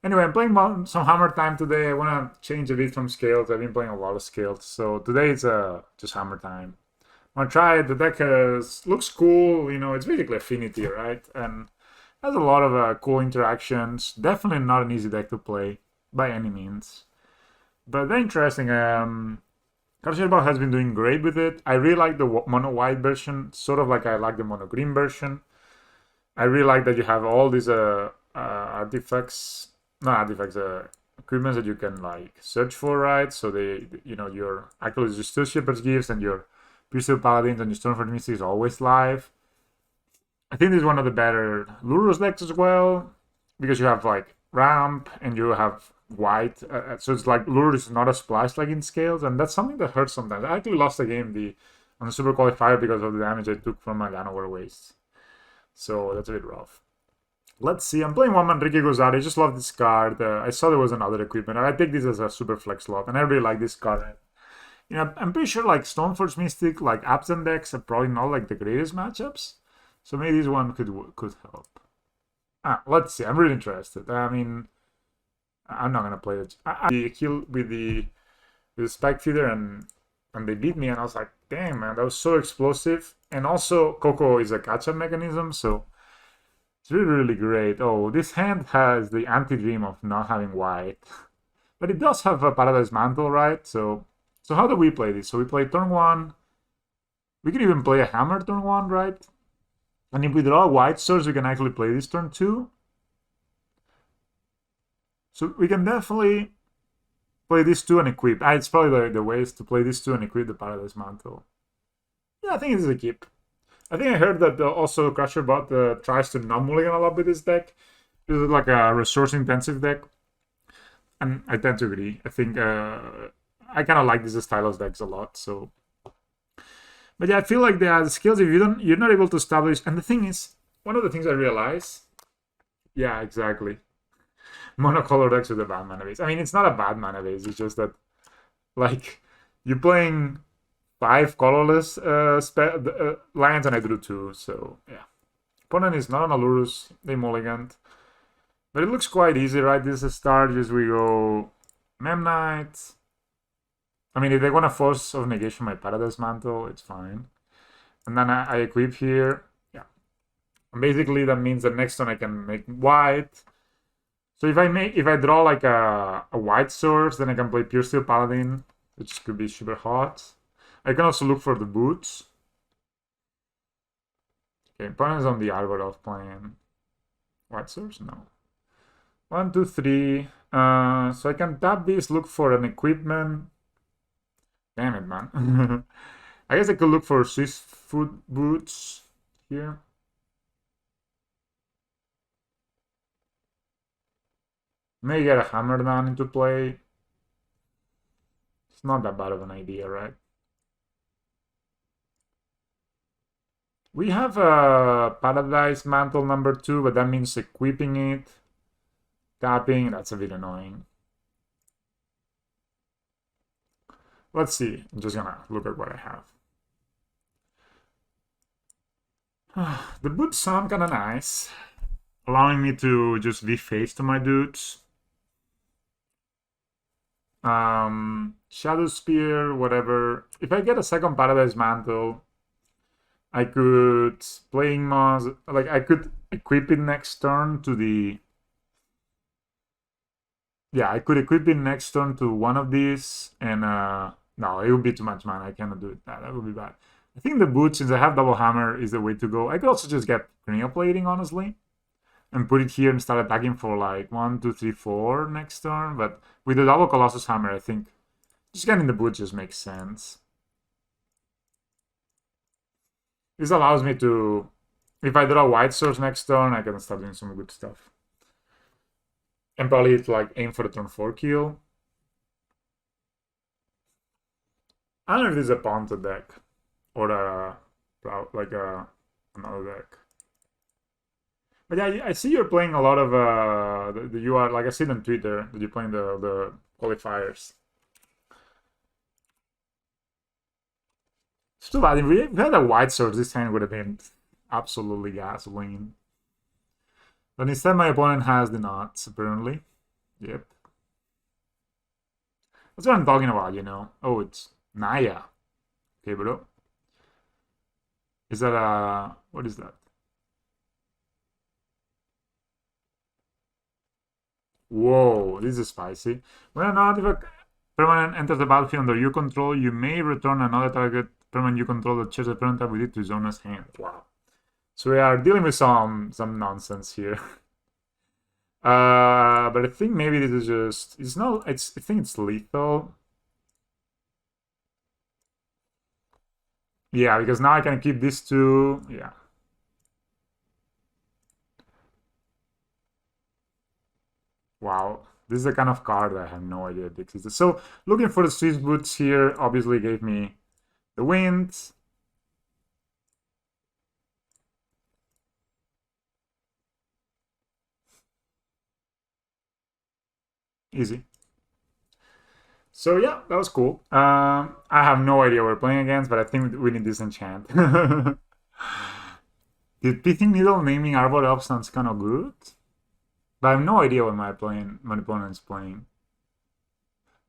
Anyway, I'm playing some Hammertime today. I want to change a bit from scales. I've been playing a lot of scales, so today it's just Hammertime. I want to try it. The deck looks cool. You know, it's basically Affinity, right? And has a lot of cool interactions. Definitely not an easy deck to play by any means, but very interesting. Karcherbal has been doing great with it. I really like the mono white version, sort of like I like the mono green version. I really like that you have all these artifacts, not artifacts, equipments that you can like search for, right? So they, you know, your actually your Steel Shepherd's Gifts and your Peaceful Paladins and your Stormford Mystics are always live. I think this is one of the better Lurus decks as well because you have like ramp and you have white, so it's like Lurus is not a splash like in scales, and that's something that hurts sometimes. I actually lost a game on the Super Qualifier because of the damage I took from my Llanowar Waste. So that's a bit rough. Let's see. I'm playing one man Ricky Gozari. I just love this card. I saw there was another equipment. I take this as a super flex slot, and I really like this card. You know, I'm pretty sure like Stoneforge Mystic, like Absent decks are probably not like the greatest matchups. So maybe this one could help. Let's see. I'm really interested. I mean, I'm not gonna play it. I kill with the Spike Feeder and they beat me, and I was like, damn man, that was so explosive. And also Coco is a catch-up mechanism, so it's really, really great. Oh, this hand has the anti-dream of not having white. But it does have a Paradise Mantle, right? So how do we play this? So we play turn 1. We could even play a Hammer turn 1, right? And if we draw a white source, we can actually play this turn 2. So we can definitely play this 2 and equip. It's probably the ways to play this 2 and equip the Paradise Mantle. Yeah, I think this is a keep. I think I heard that also Crusherbot tries to not mulligan a lot with this deck. This is like a resource-intensive deck. And I tend to agree. I think I kind of like these Stylos decks a lot, so... But yeah, I feel like the skills, if you're not able to establish... And the thing is, one of the things I realize... Yeah, exactly. Monocolor decks with a bad mana base. I mean, it's not a bad mana base, it's just that, like, you're playing 5 colorless lands and I drew 2, so yeah. Opponent is not on Alurus, they mulligant. But it looks quite easy, right? This is a start, just we go Memnite. I mean, if they want to force of negation my Paradise Mantle, it's fine. And then I equip here. Yeah. And basically that means that next turn I can make white. So if I draw like a white source, then I can play Pure Steel Paladin, which could be super hot. I can also look for the boots. Okay, opponent's on the Arbor of playing white source? No. 1, 2, 3. So I can tap this, look for an equipment. Damn it, man. I guess I could look for Swiss foot boots here. Maybe get a hammer down into play. It's not that bad of an idea, right? We have a Paradise Mantle number 2, but that means equipping it. Tapping, that's a bit annoying. Let's see. I'm just gonna look at what I have. The boots sound kinda nice, allowing me to just V-face to my dudes. Shadow Spear, whatever. If I get a second Paradise Mantle, I could playing Moss, like I could equip it next turn to the... Yeah, I could equip it next turn to one of these, and no, it would be too much mana. I cannot do it. That would be bad. I think the boot, since I have double hammer, is the way to go. I could also just get Plating, honestly, and put it here and start attacking for like 1, 2, 3, 4 next turn. But with the double Colossus Hammer, I think just getting the boot just makes sense. This allows me to, if I draw white source next turn, I can start doing some good stuff. And probably like aim for the turn 4 kill. I don't know if this is a Ponta deck or another deck. But yeah, I see you're playing a lot of you are, like I see on Twitter that you're playing the qualifiers. It's too bad. If we had a white source, this hand would have been absolutely gasoline. But instead, my opponent has the nuts, apparently. Yep. That's what I'm talking about, you know. Oh, it's Naya. Okay, bro. Is that a... What is that? Whoa, this is spicy. When another permanent enters the battlefield under your control, you may return another target permanent you control that shares a permanent type with it to Zona's hand. Wow. So we are dealing with some nonsense here. But I think maybe this is just... It's not... It's... I think it's lethal. Yeah, because now I can keep these two. Yeah. Wow. This is the kind of card I have no idea it existed. So looking for the Swiss boots here obviously gave me the wind. Easy. So yeah, that was cool. I have no idea what we're playing against, but I think we need this enchant. The Pithing Needle naming Arbor Elf sounds kind of good, but I have no idea what my opponent's playing.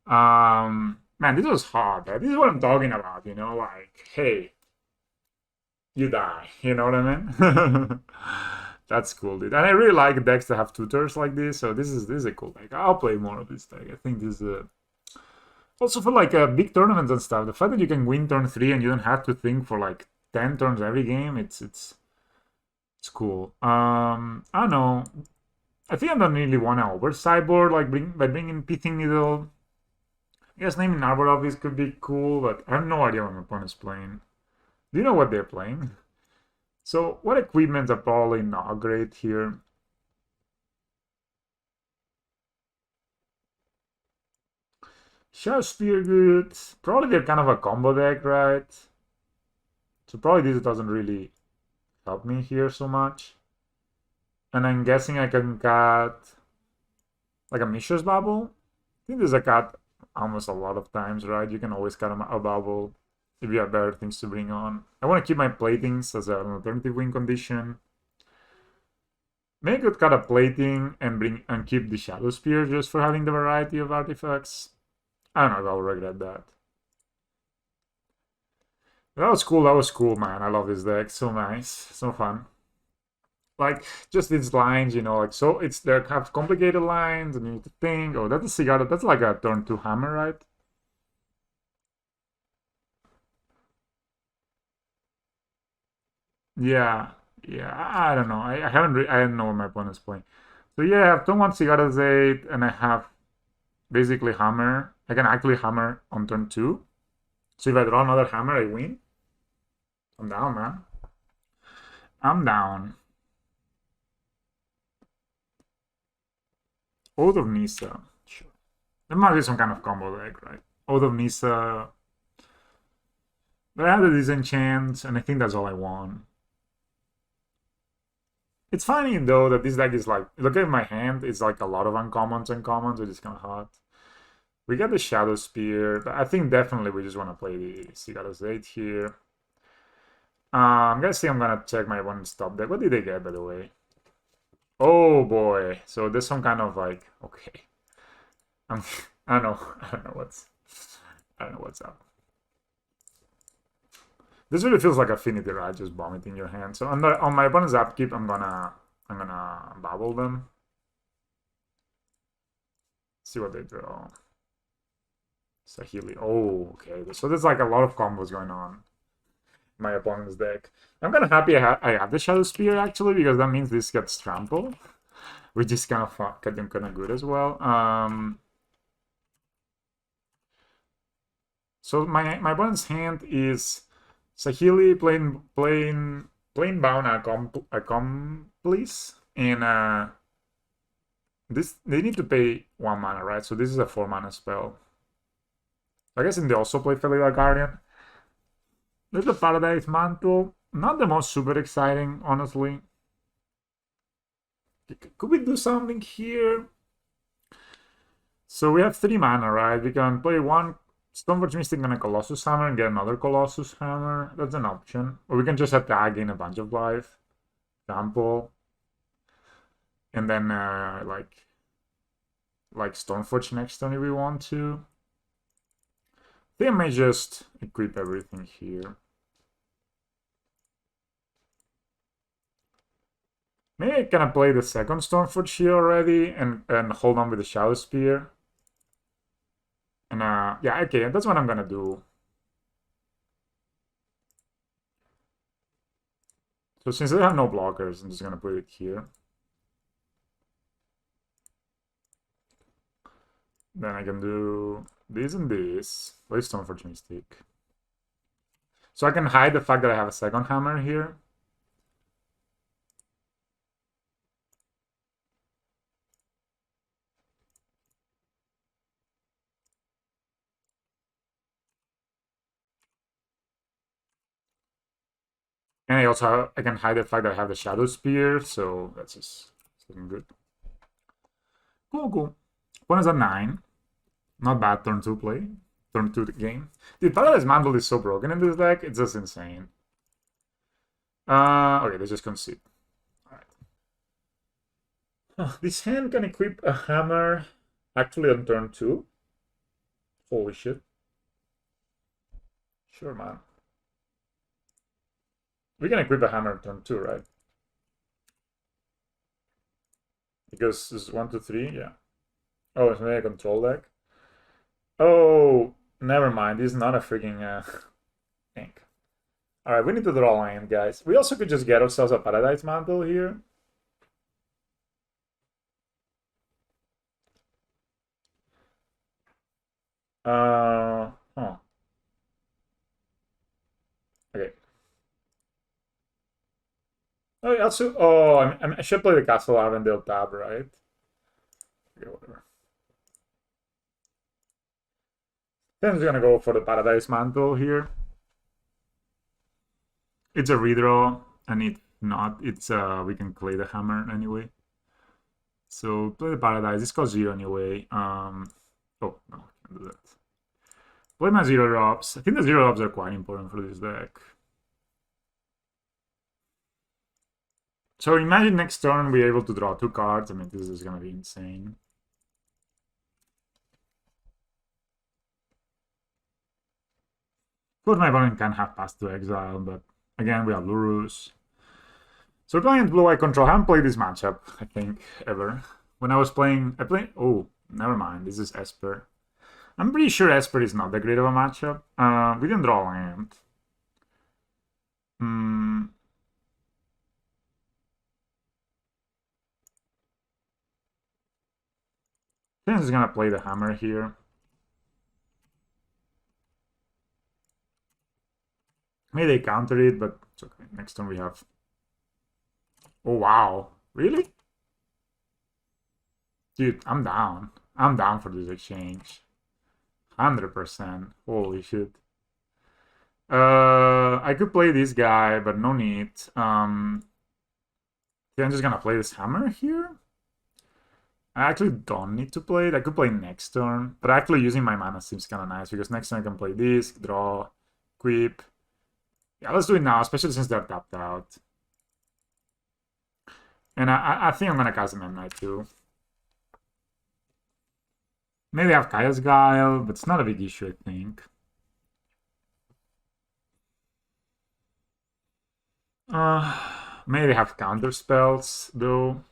Man, this was hard. Right? This is what I'm talking about. You know, like, hey, you die. You know what I mean? That's cool, dude. And I really like decks that have tutors like this. So this is a cool deck. I'll play more of this deck. I think this is a also for like big tournaments and stuff. The fact that you can win turn 3 and you don't have to think for like 10 turns every game, it's cool. I don't know. I think I don't really want to over sideboard like by bringing Pithing Needle. I guess naming Arbor Office could be cool, but I have no idea what my opponent's playing. Do you know what they're playing? So what equipments are probably not great here? Shadow Spear good. Probably they're kind of a combo deck, right? So probably this doesn't really help me here so much. And I'm guessing I can cut like a Mishra's Bubble. I think there's a cut almost a lot of times, right? You can always cut a bubble if you have better things to bring on. I want to keep my platings as an alternative win condition. Maybe I could cut a plating and keep the Shadow Spear just for having the variety of artifacts. I don't know if I'll regret that. That was cool. That was cool, man. I love this deck. So nice. So fun. Like, just these lines, you know, like, so it's, they have complicated lines and you need to think, oh, that's a cigar. That's like a turn 2 hammer, right? Yeah. Yeah. I don't know. I haven't, I don't know what my opponent's playing. So yeah, I have turn 1 Cigarras 8 and I have basically hammer. I can actually hammer on turn 2. So if I draw another hammer, I win. I'm down, man. I'm down. Oath of Nisa. Sure. There might be some kind of combo deck, right? Oath of Nisa. But I have the disenchant, and I think that's all I want. It's funny though that this deck is like, look at my hand, it's like a lot of uncommons and commons, which is kind of hot. We got the Shadow Spear, but I think definitely we just want to play the Cigarras 8 here. I'm gonna say I'm gonna check my one stop deck. What did they get, by the way? Oh boy, so there's some kind of like, okay. I'm, I don't know, I don't know what's up. This really feels like Affinity, right? Just vomiting your hand. So on my opponent's upkeep, I'm gonna bubble them. See what they draw. Sahili. Oh, okay. So there's like a lot of combos going on in my opponent's deck. I'm kind of happy I have the Shadow Spear actually, because that means this gets trampled, which is kind of good as well. So my opponent's hand is Sahili plain bound accomplice, and this they need to pay 1 mana, right? So this is a 4 mana spell. I guess and they also play Felida Guardian. There's the Paradise Mantle. Not the most super exciting, honestly. Could we do something here? So we have 3 mana, right? We can play 1 Stoneforge Mystic and a Colossus Hammer and get another Colossus Hammer. That's an option. Or we can just attack in a bunch of life. Example. And then, like, like Stormforge next turn if we want to. I think I may just equip everything here. Maybe I can play the second Stormforge here already and hold on with the Shadow Spear. And yeah, okay, that's what I'm gonna do. So since I have no blockers, I'm just gonna put it here. Then I can do this and this. Play Stormforge Mystic. So I can hide the fact that I have a second hammer here. And I can hide the fact that I have the Shadow Spear, so that's just looking good. Cool, cool. Opponent's at 9. Not bad turn 2 play. Turn 2 game. Dude, Paradise Mantle is so broken in this deck, it's just insane. Okay, let's just concede. Alright. This hand can equip a hammer actually on turn 2. Holy shit. Sure, man. We can equip a hammer on turn 2, right? Because this is 1, 2, 3, yeah. Oh, it's maybe a control deck. Oh, never mind. This is not a freaking ink. Alright, we need to draw land, guys. We also could just get ourselves a Paradise Mantle here. Huh. Okay. Oh, also, I should play the Castle Avondale tab, right? Okay, whatever. Then I'm just gonna go for the Paradise Mantle here. It's a redraw, and if not, it's we can play the hammer anyway. So play the Paradise. This costs 0 anyway. Oh no, I can't do that. Play my 0 drops. I think the 0 drops are quite important for this deck. So imagine next turn we're able to draw 2 cards. I mean, this is gonna be insane. Of course, my opponent can have Pass to Exile, but again, we have Lurus. So we're playing Blue-Eye Control. I haven't played this matchup, I think, ever. When I was playing... Oh, never mind. This is Esper. I'm pretty sure Esper is not that great of a matchup. We didn't draw land. Then he's gonna play the hammer here. Maybe they counter it, but it's okay. Next turn we have... Oh, wow. Really? Dude, I'm down. I'm down for this exchange. 100%. Holy shit. I could play this guy, but no need. I'm just gonna play this hammer here. I actually don't need to play it. I could play next turn, but actually using my mana seems kind of nice because next turn I can play this, draw, equip. Yeah, let's do it now, especially since they're tapped out. And I think I'm gonna cast an Knight too. Maybe I have Kaya's Guile, but it's not a big issue, I think. Maybe have counter spells though.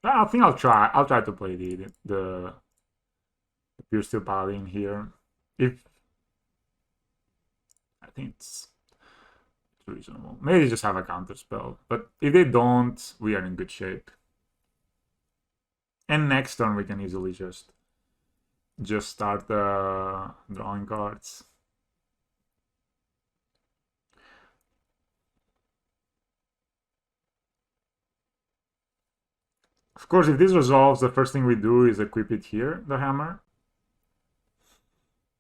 I think I'll try. I'll try to play the Pure Steel Paladin here. If I think it's reasonable. Maybe just have a counter spell, but if they don't, we are in good shape. And next turn we can easily just start drawing cards. Of course, if this resolves, the first thing we do is equip it here, the hammer.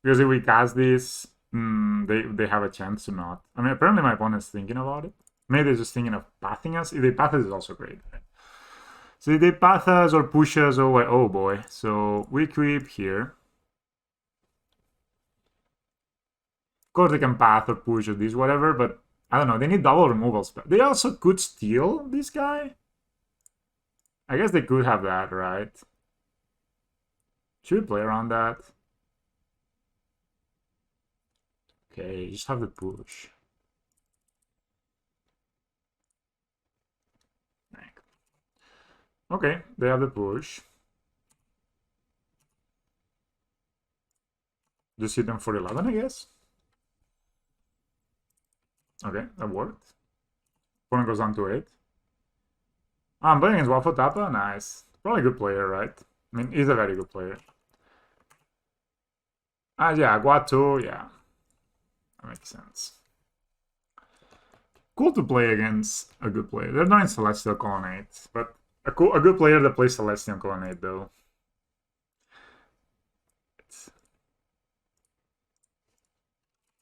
Because if we cast this, they have a chance to not. I mean, apparently my opponent's thinking about it. Maybe they're just thinking of pathing us. If they path us, it's also great. Right? So if they path us or push us, oh boy. So we equip here. Of course, they can path or push or this, whatever, but I don't know. They need double removal spell. They also could steal this guy. I guess they could have that, right? Should we play around that? Okay, just have the push. Okay, they have the push. Just hit them for 11, I guess. Okay, that worked. Opponent goes down to 8. Oh, I'm playing against Waffle Tapa? Nice. Probably a good player, right? I mean, he's a very good player. Yeah, Guatu, yeah. That makes sense. Cool to play against a good player. They're not in Celestial Colonnade, but a good player that plays Celestial Colonnade, though.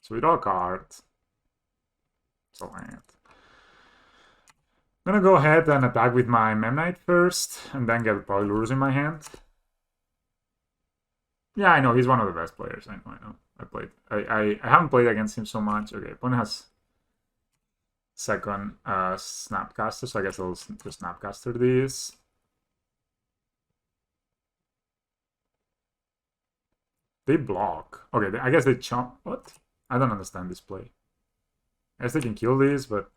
So we draw a card. It's a land. I'm gonna go ahead and attack with my Memnite first, and then get probably Lures in my hand. Yeah, I know, he's one of the best players. I know. I haven't played against him so much. Okay, opponent has second Snapcaster, so I guess I'll just Snapcaster these. They block. Okay, I guess they chomp. What? I don't understand this play. I guess they can kill these, but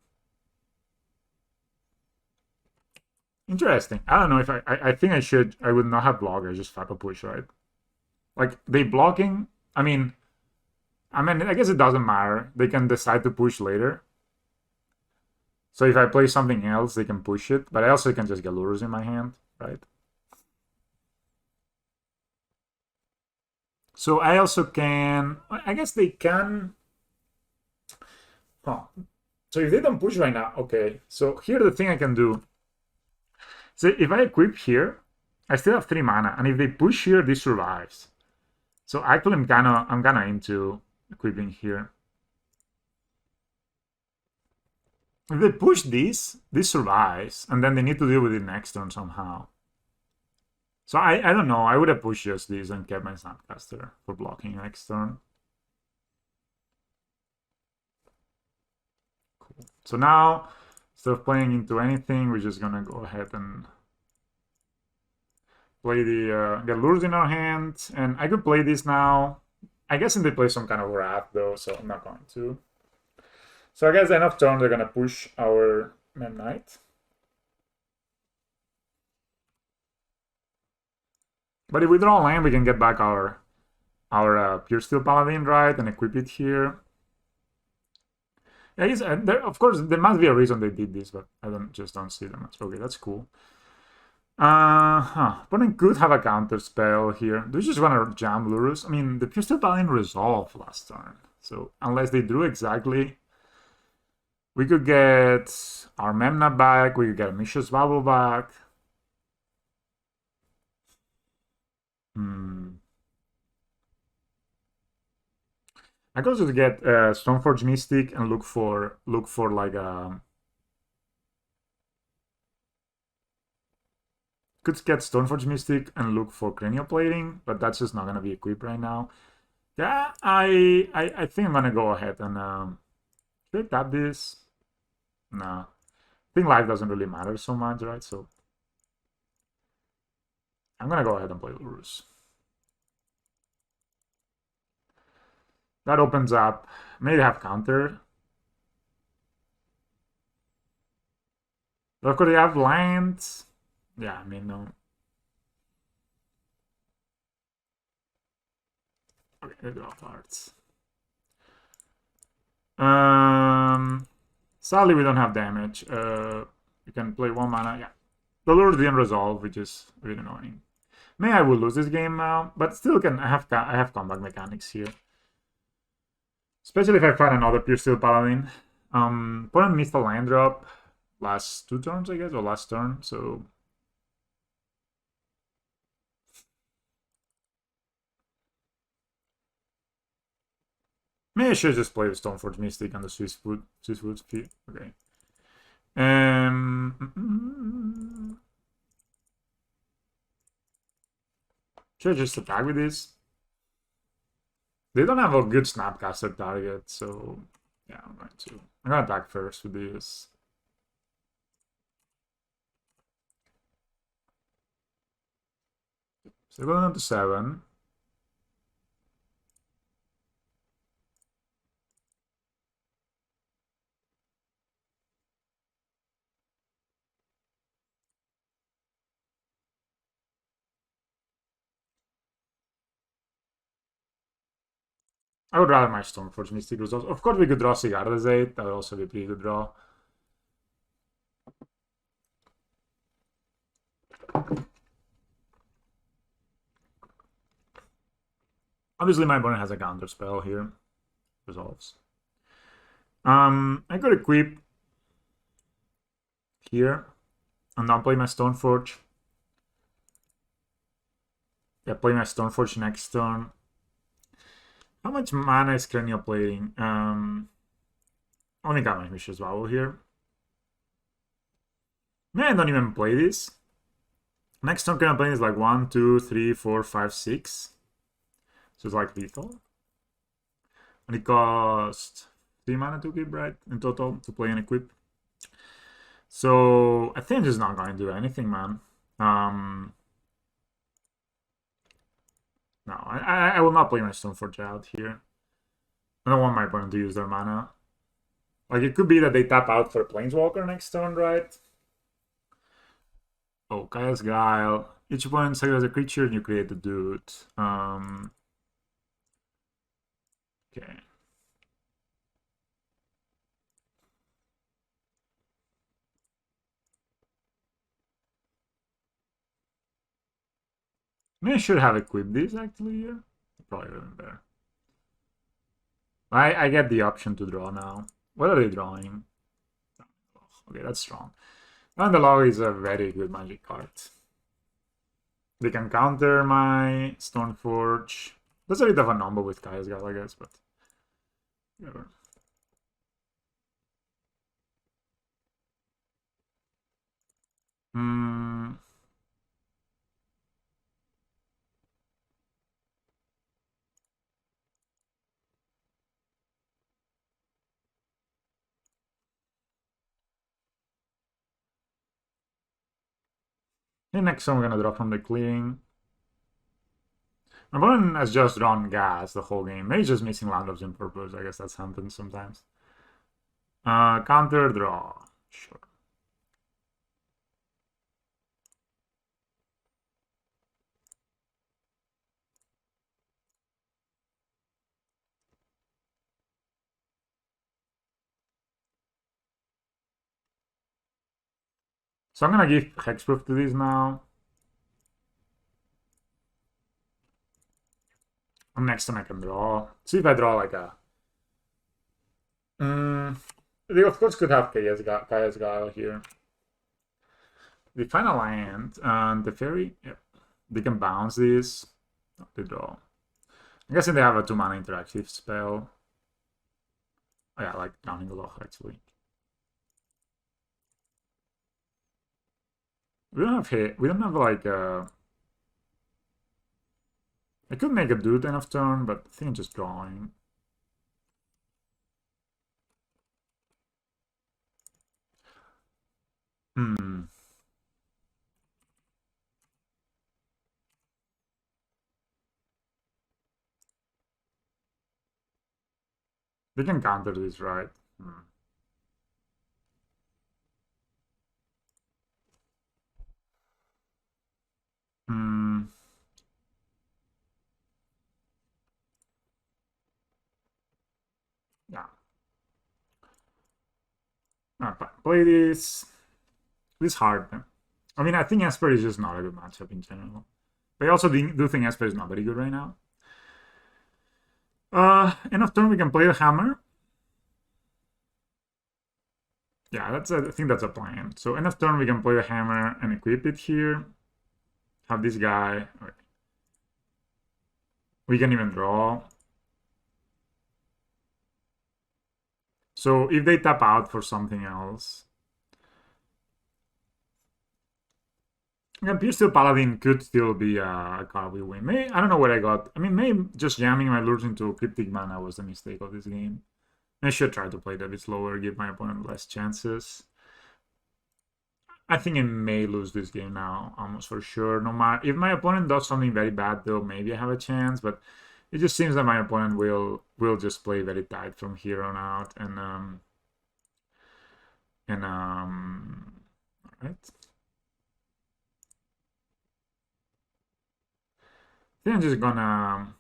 interesting. I don't know if I think I would not have block. I just type a push, right? Like they blocking. I mean, I guess it doesn't matter. They can decide to push later. So if I play something else, they can push it. But I also can just get Lures in my hand, right? So I also can. I guess they can. Huh. So if they don't push right now, okay. So here the thing I can do. So if I equip here, I still have 3 mana, and if they push here, this survives. So actually, I'm kinda into equipping here. If they push this survives, and then they need to deal with it next turn somehow. So I don't know. I would have pushed just this and kept my Snapcaster for blocking next turn. Cool. So now, instead of playing into anything, we're just gonna go ahead and play the get Lures in our hand, and I could play this now. I guess they play some kind of Wrath though, so I'm not going to. So I guess end of turn they're gonna push our Memnite. But if we draw land, we can get back our Pure Steel Paladin, right, and equip it here. Yeah, of course, there must be a reason they did this, but I just don't see that much. Okay, that's cool. Opponent could have a counter spell here. Do you just want to jam Lurus? I mean, the Pure Steel Paladin resolved last turn, so unless they drew exactly, we could get our Memna back. We could get a Mishra's Bubble back. I could also get Stoneforge Mystic and look for like a. Could get Stoneforge Mystic and look for Cranial Plating, but that's just not gonna be equipped right now. Yeah, I think I'm gonna go ahead and should I tap this? Nah. I think life doesn't really matter so much, right? So I'm gonna go ahead and play Lurus. That opens up. Maybe have counter. But could they have lands? Yeah, I mean no. Okay, they draw cards. Sadly we don't have damage. We can play 1 mana. Yeah, the Lure didn't resolve, which is really annoying. Maybe I will lose this game now, but still can. I have combat mechanics here. Especially if I find another Pure Steel Paladin. Opponent missed a land drop last 2 turns, I guess, or last turn, so. Maybe I should just play the Stoneforge Mystic and the Swisswood Feet. Okay. Should I just attack with this? They don't have a good Snapcaster target, so yeah, I'm gonna attack first with this. So going down to 7. I would rather my Stoneforge Mystic results. Of course, we could draw Cigarras 8. That would also be a pretty good draw. Obviously, my opponent has a counter spell here. Resolves. I could equip here and not play my Stoneforge. Yeah, play my Stoneforge next turn. How much mana is Cranial Plating? Only got my Mishra's Vowel here. Maybe I don't even play this. Next turn Cranial Plating is like 1, 2, 3, 4, 5, 6. So it's like lethal. And it costs 3 mana to equip, right? In total, to play and equip. So I think I'm just not going to do anything, man. No, I will not play my Stoneforge out here. I don't want my opponent to use their mana. Like, it could be that they tap out for a Planeswalker next turn, right? Oh, Kaya's Guile. Each opponent sacrifices a creature and you create the dude. Okay. Maybe I should have equipped this actually here. Probably would have been better. I get the option to draw now. What are they drawing? Okay, that's strong. And the log is a very good magic card. They can counter my Stoneforge. That's a bit of a number with Kaya's Guile, I guess, but whatever. The next one we're gonna draw from the clearing. My opponent has just drawn gas the whole game. Maybe just missing land drops in purpose. I guess that's happens sometimes. Counter draw. Sure. So I'm gonna give hexproof to these now. And next time I can draw. See if I draw like a. They of course could have Kaya's Guile here. They find a land and the fairy. Yep. They can bounce this. They draw. I'm guessing they have a 2 mana interactive spell. Oh, yeah, I like Drowning Loch actually. We don't have hit. We don't have like I could make a dude end of turn, but I think I'm just drawing. They can counter this, right? Yeah. Play this. This is hard. I mean, I think Esper is just not a good matchup in general. But I also do think Esper is not very good right now. End of turn, we can play the hammer. Yeah, I think that's a plan. So end of turn, we can play the hammer and equip it here. Have this guy. Okay. We can even draw. So if they tap out for something else, yeah, Pierce Steel Paladin could still be a card we win. Maybe, I don't know what I got. I mean, maybe just jamming my lures into Cryptic Mana was the mistake of this game. I should try to play that a bit slower, give my opponent less chances. I think I may lose this game now, almost for sure. No matter if my opponent does something very bad, though, maybe I have a chance. But it just seems that my opponent will just play very tight from here on out, and right. I think I'm just gonna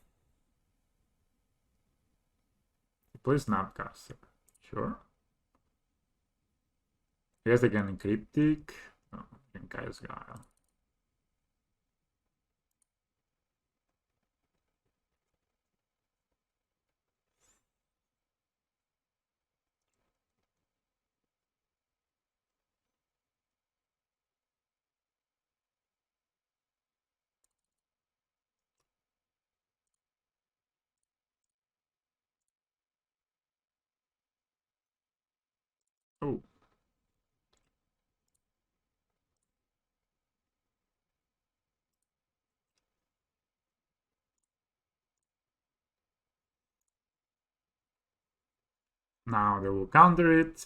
play Snapcaster. Sure. I guess they can Cryptic. Oh, I can Chaos Guile. Oh, now they will counter it.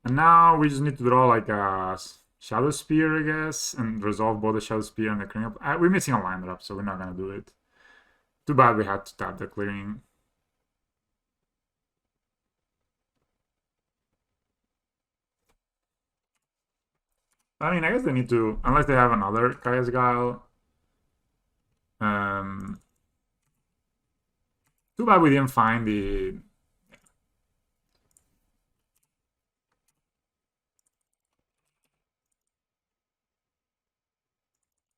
And now we just need to draw like a Shadow Spear, I guess, and resolve both the Shadow Spear and the clearing up. We're missing a line drop, so we're not gonna do it. Too bad we had to tap the clearing. I mean, I guess they need to, unless they have another Chaos Guile. Um, Too bad we didn't find the.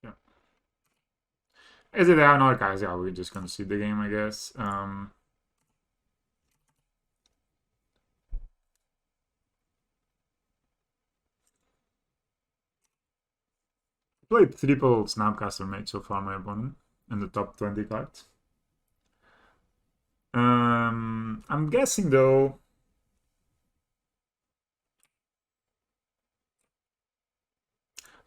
Yeah. If they have another Chaos Guile, we're just gonna see the game, I guess. Played triple Snapcaster mate so far, my opponent, in the top 20 cards. I'm guessing though.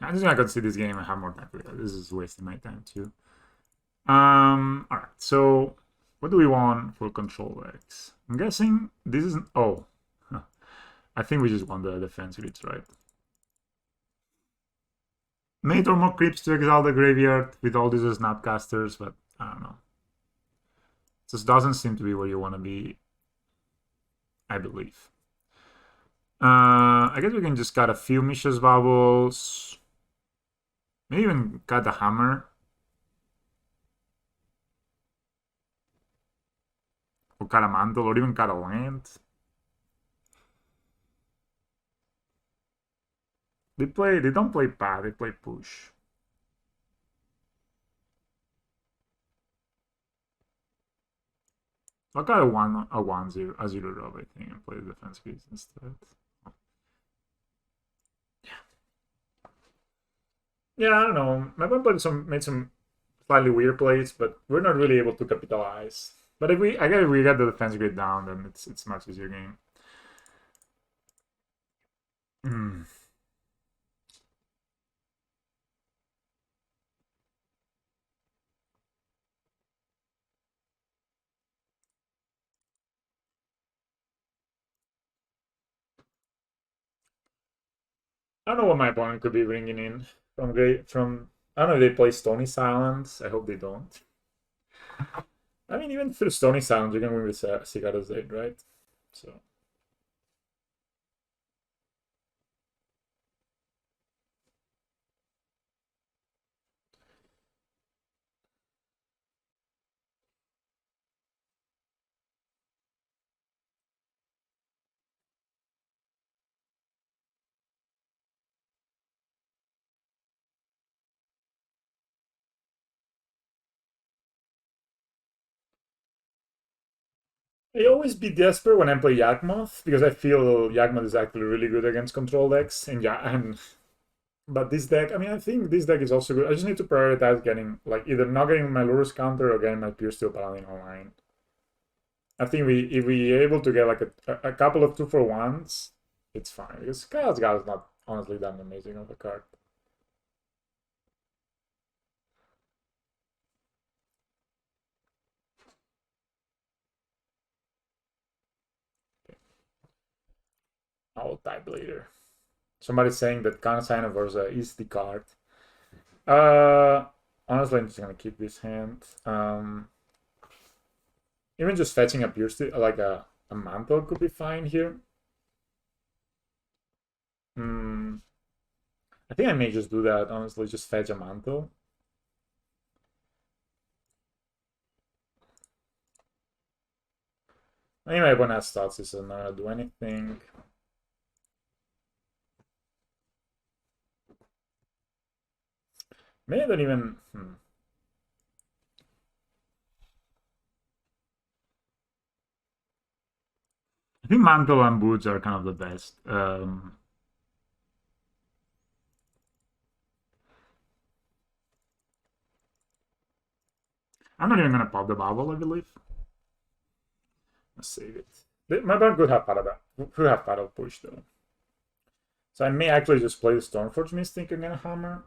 I'm just gonna concede this game and have more time. This is wasting my time too. All right. So, what do we want for control X? I'm guessing this isn't. Oh, huh. I think we just want the defense grids, right? Made or more creeps to exile the graveyard with all these snapcasters, but I don't know. This doesn't seem to be where you want to be, I believe. I guess we can just cut a few Mishra's Bubbles. Maybe even cut the hammer. Or cut a mantle, or even cut a land. They don't play bad, they play push. I'll cut a 0 drop, I think, and play the defense piece instead. Yeah, I don't know. My opponent made some slightly weird plays, but we're not really able to capitalize. But if we, I guess, if we get the defense grid down, then it's a much easier game. Mm. I don't know what my opponent could be bringing in from great from. I don't know if they play Stony Silence. I hope they don't. I mean, even through Stony Silence, you can win with Cicada's Aid, right? So. I always be desperate when I play Yakmoth because I feel Yakmoth is actually really good against control decks, and but this deck, I mean, I think this deck is also good. I just need to prioritize getting like either not getting my Lurus counter or getting my Pure Steel Paladin online. I think if we are able to get like a couple of 2-for-1s, it's fine because Chaos God is not honestly that amazing of a card. I'll type later. Somebody's saying that Consign of Urza is the card. Uh, Honestly, I'm just gonna keep this hand. Even just fetching a pure steel, like a mantle could be fine here. Hmm. I think I may just do that, honestly, just fetch a mantle. Anyway, when I start this, I'm not gonna do anything. Maybe I don't even. I think mantle and boots are kind of the best. I'm not even gonna pop the bubble, I believe. Let's save it. My bank could have paddle push though. So I may actually just play the Stormforge Mystic and then Hammer.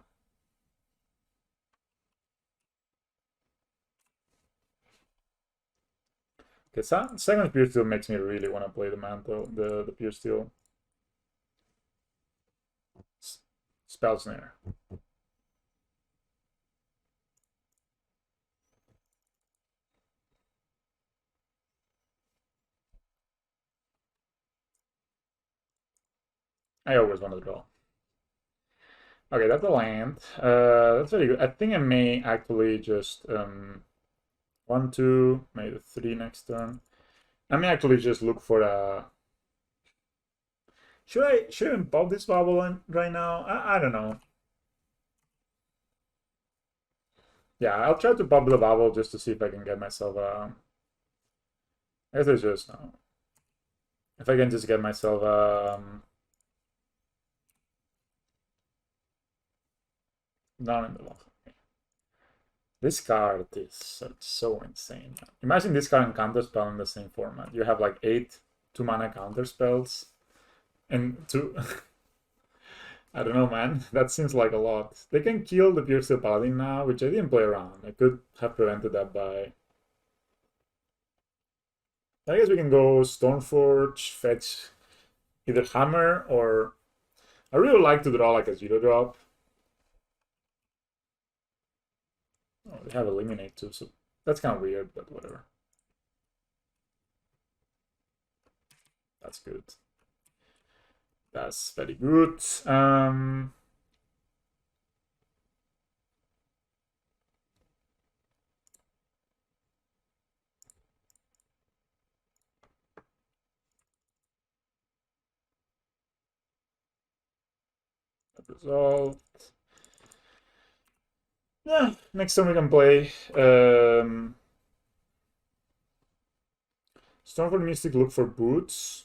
Okay, second Pure Steel makes me really want to play the Mantle, the Pure Steel. Spell Snare. I always want to draw. Okay, that's a land. That's very good. I think I may actually just 1, 2, maybe 3 next turn. I may actually just look for a. Should I pop this bubble in right now? I don't know. Yeah, I'll try to pop the bubble just to see if I can get myself a. I guess it's just no. If I can just get myself down in the lock. This card is so insane. Imagine this card and counterspell in the same format. You have like 8 2-mana counterspells and 2. I don't know, man. That seems like a lot. They can kill the Pure Steel Paladin now, which I didn't play around. I could have prevented that by. I guess we can go Stoneforge, fetch either Hammer or. I really like to draw like a 0-drop. Oh, they have Eliminate too, so that's kind of weird, but whatever. That's good. That's very good. Result. Yeah, next time we can play Stormford Mystic, look for boots.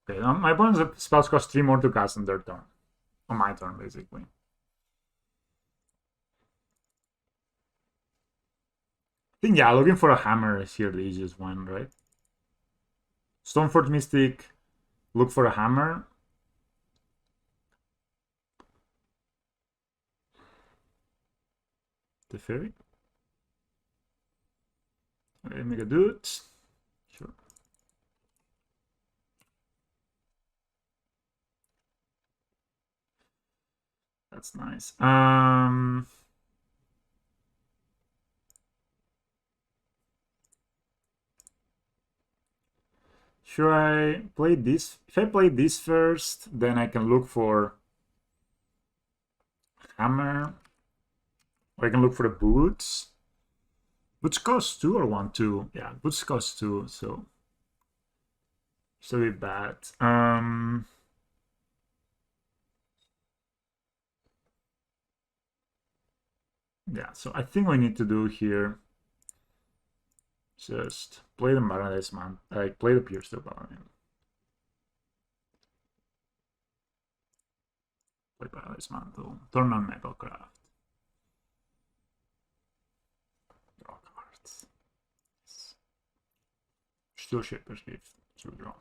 Okay, my opponent's spells cost 3 more to cast on their turn. On my turn, basically. I think, yeah, looking for a hammer is here the easiest one, right? Stormforge Mystic, look for a hammer. The fairy. Okay, make a dude. Sure. That's nice. Should I play this? If I play this first, then I can look for hammer. Or I can look for the boots. Boots cost 2 or 1, 2? Yeah, boots cost 2, so should be bad. Yeah, so I think we need to do here just play the Paradise Man, like play the Pure Steel Paladin. Play Paradise Mantle, turn on Metalcraft. Draw cards. Still Shaper's Gift to draw.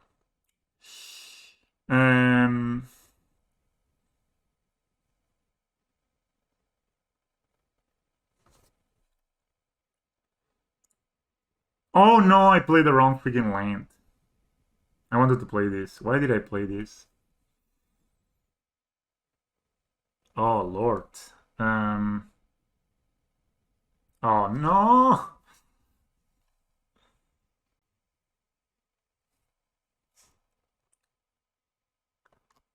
Oh no, I played the wrong freaking land. I wanted to play this. Why did I play this? Oh Lord. Um. Oh no.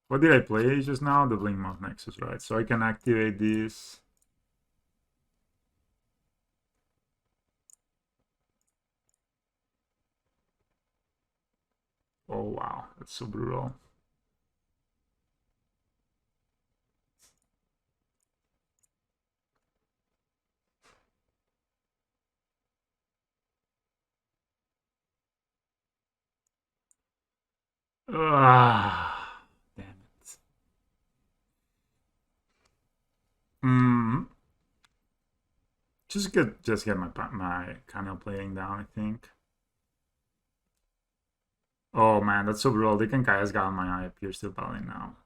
What did I play just now? The Blink Mount Nexus, right? So I can activate this. Oh wow, that's so brutal. Ah, damn it. Hmm. Just get my canal plating down, I think. Oh man, that's so brutal. They can Kaya's got on my eye up here still battling now.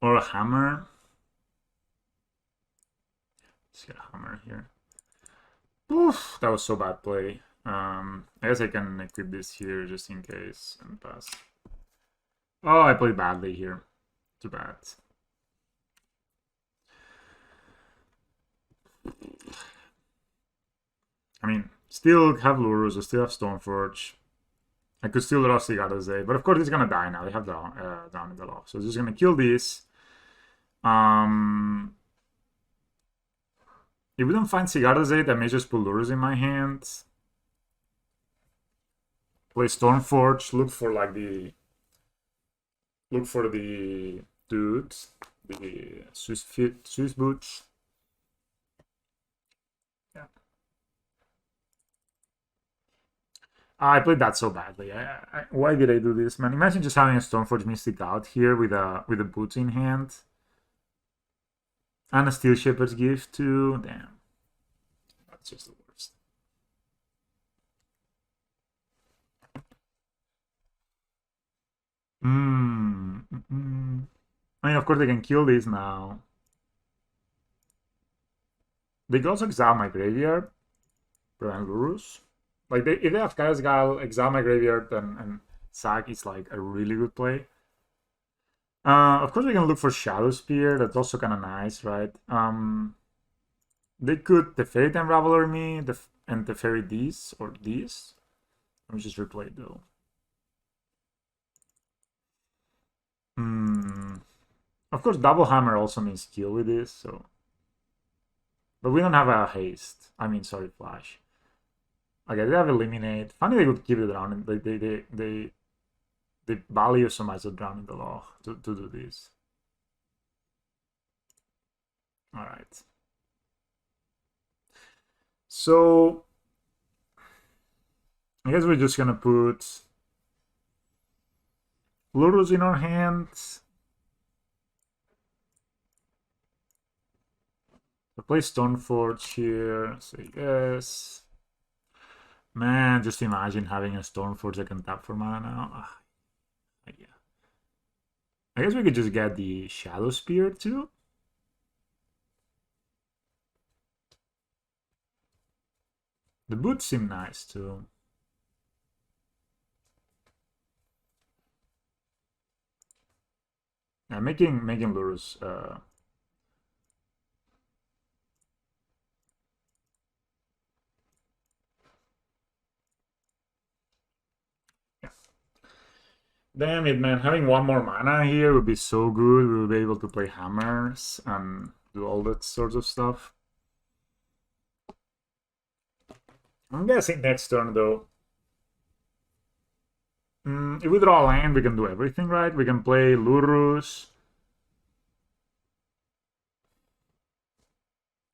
Or a hammer. Let's get a hammer here. Oof, that was so bad play. I guess I can equip this here just in case and pass. Oh, I played badly here. Too bad. I mean, still have Lurus, I still have Stoneforge. I could still draw Cigarroze, but of course he's gonna die now. They have down in the law. So just gonna kill this. If we don't find Cigarroze, I may just put Lurus in my hand. Play Stormforge, look for the dudes, the Swiss boots. Yeah. I played that so badly. Why did I do this, man? Imagine just having a Stormforge Mystic out here with a boots in hand. And a Steel Shepherd's Gift too. Damn. That's just the worst. I mean, of course they can kill this now. They can also exile my graveyard, prevent Lurus. Like if they have Kai's Guile, exile my graveyard, and sack is like a really good play. Of course we can look for Shadow Spear. That's also kind of nice, right? They could Teferi Time Raveler me and Teferi these or these. Let me just replay it though. Of course, Double Hammer also means kill with this, so. But we don't have a haste. I mean, sorry, flash. Okay, they have eliminate. Funny they would keep it around. They value so much of drowning the law to do this. All right. So I guess we're just gonna put Lurus in our hands. So play Stoneforge here. Say yes. Man, just imagine having a Stoneforge that can tap for mana now. Yeah. I guess we could just get the Shadow Spear too. The boots seem nice too. Yeah, making Lurus. Yeah. Damn it, man! Having one more mana here would be so good. We would be able to play hammers and do all that sorts of stuff. I'm guessing next turn though. If we draw a land, we can do everything, right? We can play Lurus.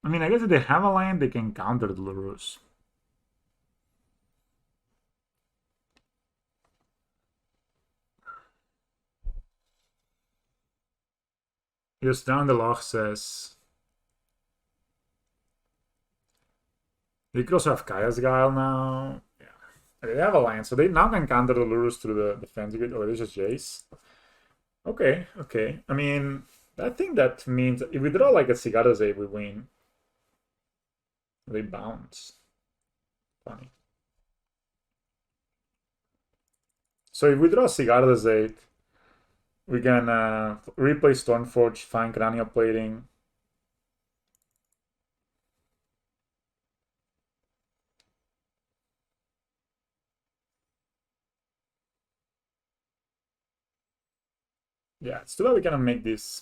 I mean, I guess if they have a land, they can counter the Lurus. Just down the log says. They could also have Kaya's Guile now. Yeah. Okay, they have a land, so they now can counter the Lurus through the defense grid. Oh, this is Jace. Okay, okay. I mean, I think that means if we draw like a Cigarroze, we win. They bounce. Funny. So if we draw Cigarda's 8, we can replay Stormforge, find Cranial Plating. Yeah, it's too bad we cannot make this.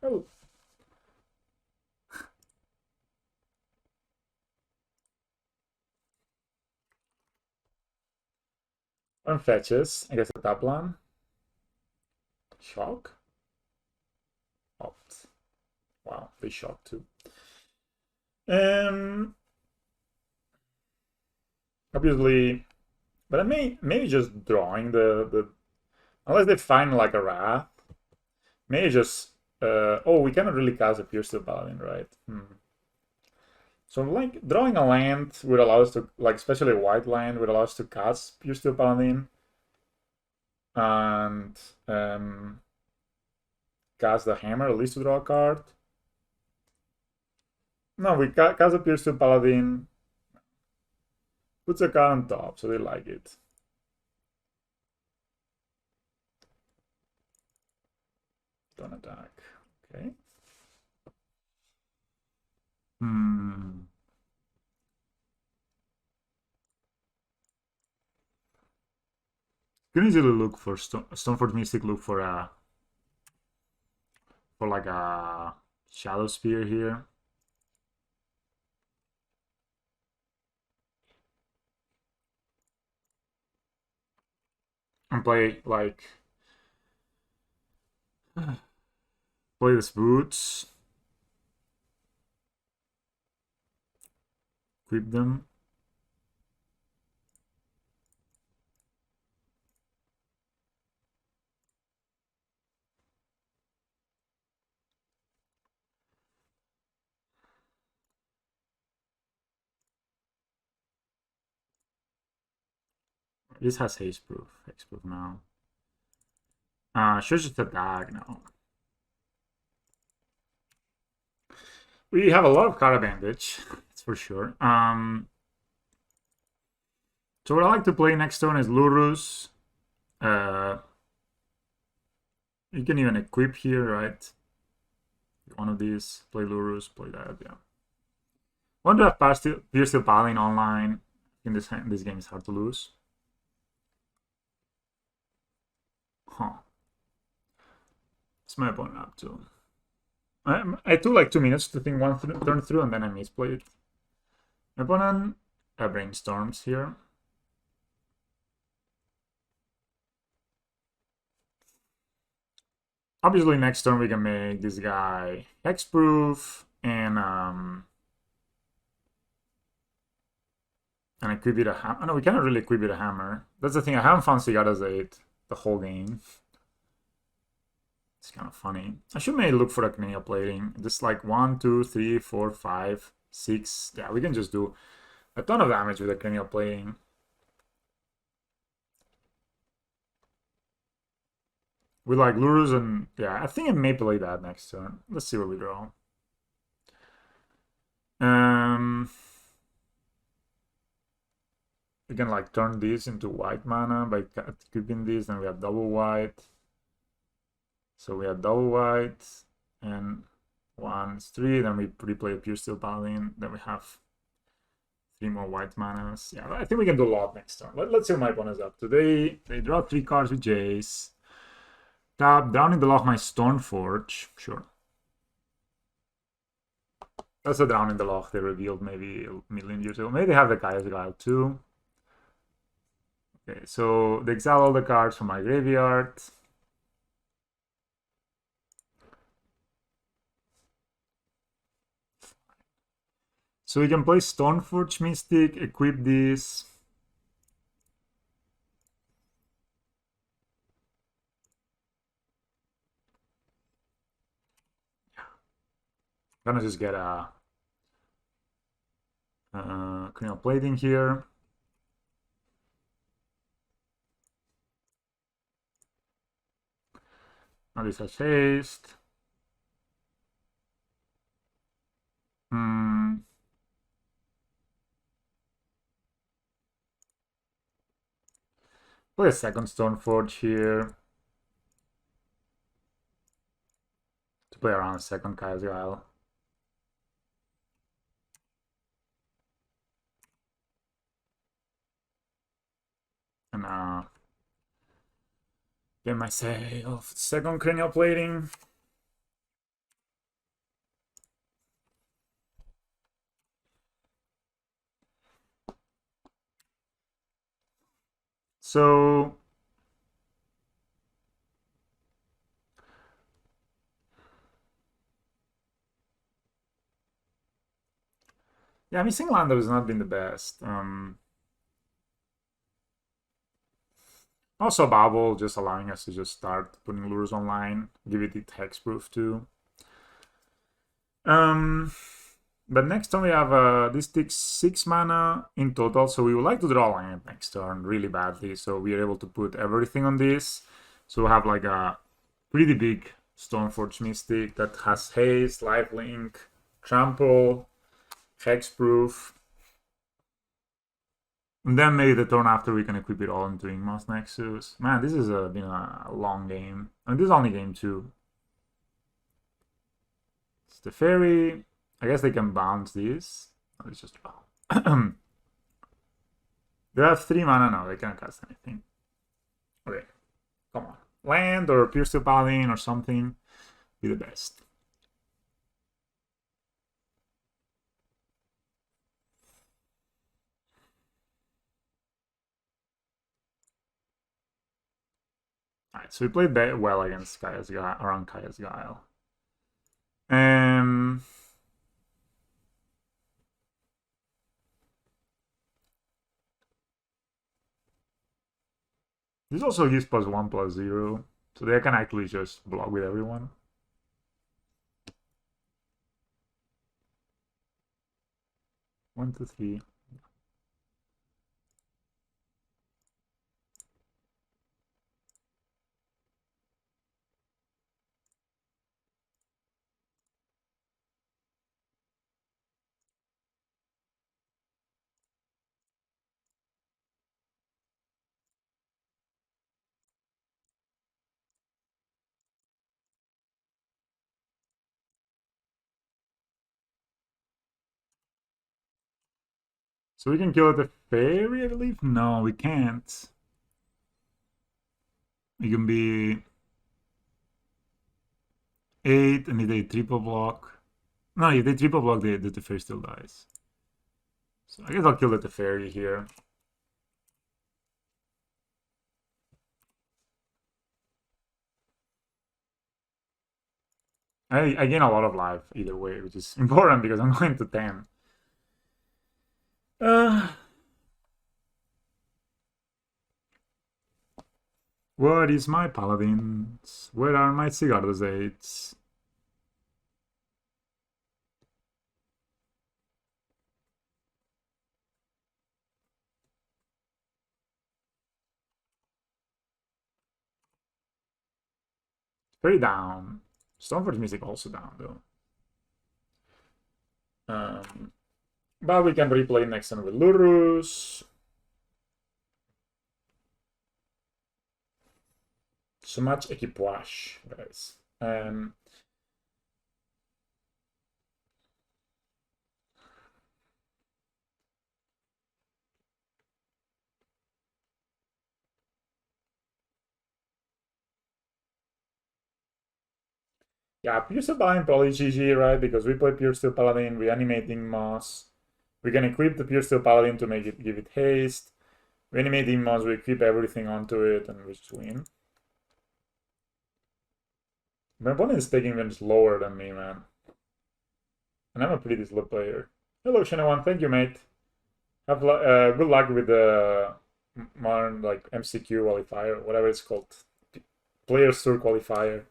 Oh. One fetches. I guess the top one. Shock. Opt. Wow, they shock too. Obviously, but I maybe just drawing the unless they find like a wrath. Maybe just oh, we cannot really cast a Pierce to Paladin, right? So like drawing a land would allow us to, like especially a white land would allow us to cast Pierce to Paladin and cast the hammer at least to draw a card. No, we cast a Pierce to Paladin. Puts a card on top, so they like it. Don't attack. Okay. You can easily look for Stoneforge Mystic. Look for like a Shadow Spear here. And play like play this boots. Equip them. This has hasteproof. Hasteproof now. Should just attack now. We have a lot of card advantage, that's for sure. So what I like to play next turn is Lurus. You can even equip here, right? One of these, play Lurus, play that, yeah. One draft Pierce to Paladin online. In this game is hard to lose. Huh. What's my opponent up to? I took like 2 minutes to think one turn through and then I misplayed. My opponent brainstorms here. Obviously next turn we can make this guy hexproof and equip it a hammer. Oh, no, we cannot really equip it a hammer. That's the thing, I haven't found Cigarda's 8 the whole game. It's kind of funny. I should maybe look for a cranial plating. Just like 1, 2, 3, 4, 5, 6. Yeah, we can just do a ton of damage with a cranial plating. With like Lurus and yeah, I think I may play that next turn. Let's see what we draw. We can like turn this into white mana by keeping this, and we have double white. So we have double white and 1 is 3, then we replay a Pure Steel Paladin, then we have 3 more white manas. Yeah, I think we can do a lot next turn. Let's see what my opponent's up to. They draw 3 cards with Jace. Tap, Drowning the Loch, my Stoneforge. Sure. That's a Drowning the Loch they revealed maybe a million years ago. Maybe they have the Kaya's Guile too. Okay, so they exile all the cards from my graveyard. So we can play Stoneforge Mystic, equip this. Gonna just get a cranial plating here. Now this has haste. Hmm. Play a second Stoneforge here to play around a second Chaos Isle. And get myself second cranial plating. So yeah, missing land has not been the best. Also Babel just allowing us to just start putting lures online, give it hexproof too. But next turn we have this takes 6 mana in total, so we would like to draw land next turn really badly, so we are able to put everything on this. So we have like a pretty big Stoneforge Mystic that has haste, lifelink, trample, hexproof. And then maybe the turn after we can equip it all into Ingmos Nexus. Man, this has been a long game. And this is only game 2. It's the fairy. I guess they can bounce this. Oh, it's just draw. They have 3 mana now. They can't cast anything. Okay, come on. Land or Pierce to Paladin or something. Be the best. Alright, so we played well against Kaya's Guile, around Kaya's Guile. This also gives +1/+0, so they can actually just block with everyone. One, two, three. So we can kill the fairy, I believe? No, we can't. We can be 8, and if they triple block. No, if they triple block, the Teferi still dies. So I guess I'll kill the Teferi here. I gain a lot of life either way, which is important because I'm going to 10. What is my paladins? Where are my Sigarda's 8s? Very down. Stoneforge Mystic also down though. But we can replay next turn with Lurus. So much equipoise, guys. Yeah, Pure Steel Paladin probably GG, right? Because we play Pure Steel Paladin, reanimating Moss. We can equip the Pure Steel Paladin to make it give it haste. Reanimating Moss, we equip everything onto it, and we just win. My opponent is taking them lower than me, man. And I'm a pretty slow player. Hello, Shanawan. Thank you, mate. Have good luck with the modern like MCQ qualifier, whatever it's called, Players Tour qualifier.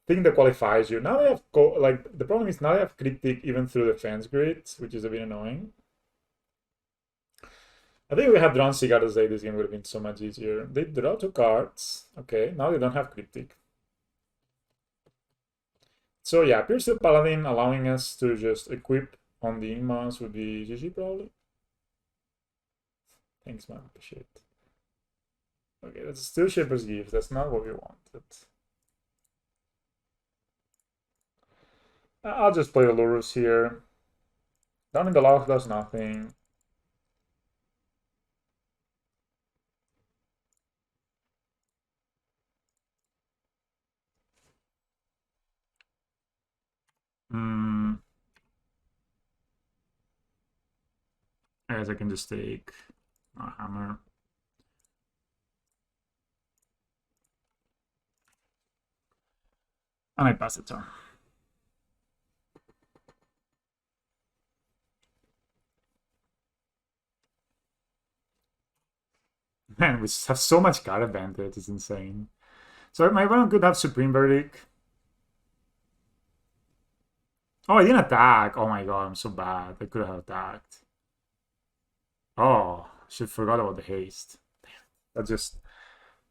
Thing that qualifies you. Now they have like the problem is now they have cryptic even through the fence grids, which is a bit annoying. I think if we had drawn Cigar today, this game would have been so much easier. They draw 2 cards. Okay, now they don't have cryptic. So yeah, Pierce the Paladin allowing us to just equip on the Inmas would be GG probably. Thanks, man. Appreciate it. Okay, that's still Shaper's Gift. That's not what we wanted. I'll just play Lurus here. Down in the loft does nothing. I guess I can just take a hammer. And I pass the turn. Man, we have so much card advantage, it's insane. So my opponent could have Supreme Verdict. Oh, I didn't attack. Oh my god, I'm so bad. I could have attacked. Oh, should forgot about the haste. That just...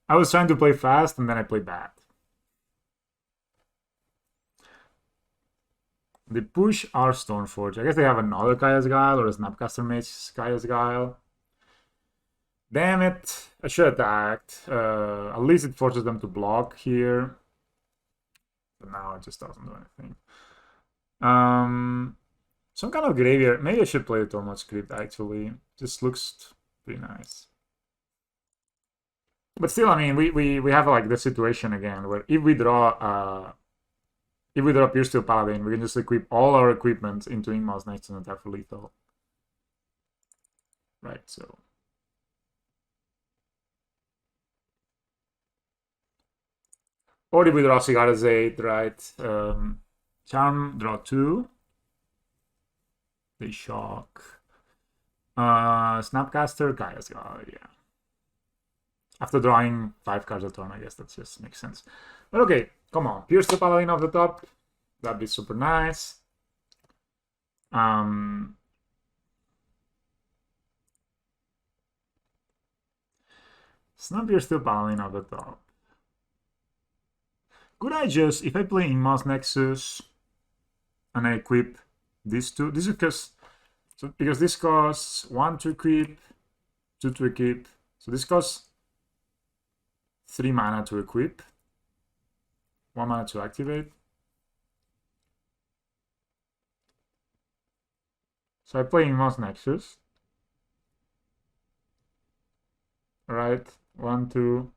I was trying to play fast and then I played bad. They push our Stoneforge. I guess they have another Kaya's Guile or a Snapcaster Mage's Kaya's Guile. Damn it. I should have attacked. At least it forces them to block here. But now it just doesn't do anything. Some kind of graveyard. Maybe I should play the Tormod script actually. Just looks pretty nice. But still, I mean, we have like the situation again where if we draw Pierce Steel Paladin, we can just equip all our equipment into Inmouse next to an attack for lethal. Right, so. Or if we draw Cigarra's 8, right? Charm, draw 2. They shock. Snapcaster, Kaya's Guile, yeah. After drawing 5 cards a turn, I guess that just makes sense. But okay, come on. Pierce the Paladin off the top. That'd be super nice. Snap Pierce the Paladin off the top. Could I just, if I play Inmouse Nexus and I equip these two, this is because this costs 1 to equip, 2 to equip. So this costs 3 mana to equip, 1 mana to activate. So I play Inmouse Nexus. Right, 1, 2.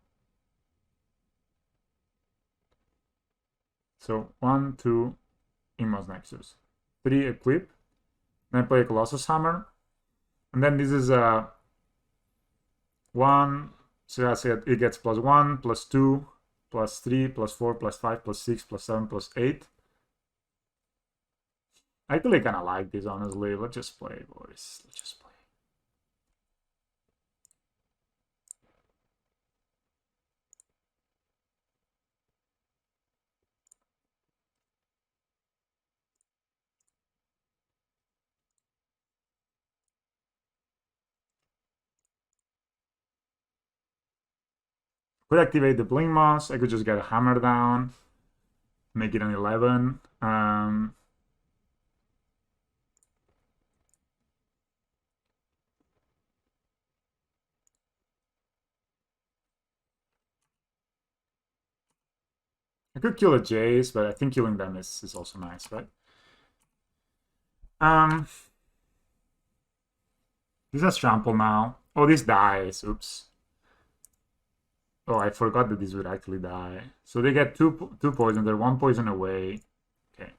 So 1, 2, Inmouse Nexus. 3 equip. Then I play a Colossus Hammer. And then this is a 1. So that's it. It gets +1, +2, +3, +4, +5, +6, +7, +8. I actually kind of like this, honestly. Let's just play, boys. Let's just play. Could activate the Blink Moss. I could just get a hammer down, make it an 11. I could kill a Jace, but I think killing them is also nice, right? This has trample now. Oh, this dies. Oops. Oh, I forgot that this would actually die. So they get two poison. They're 1 poison away. Okay.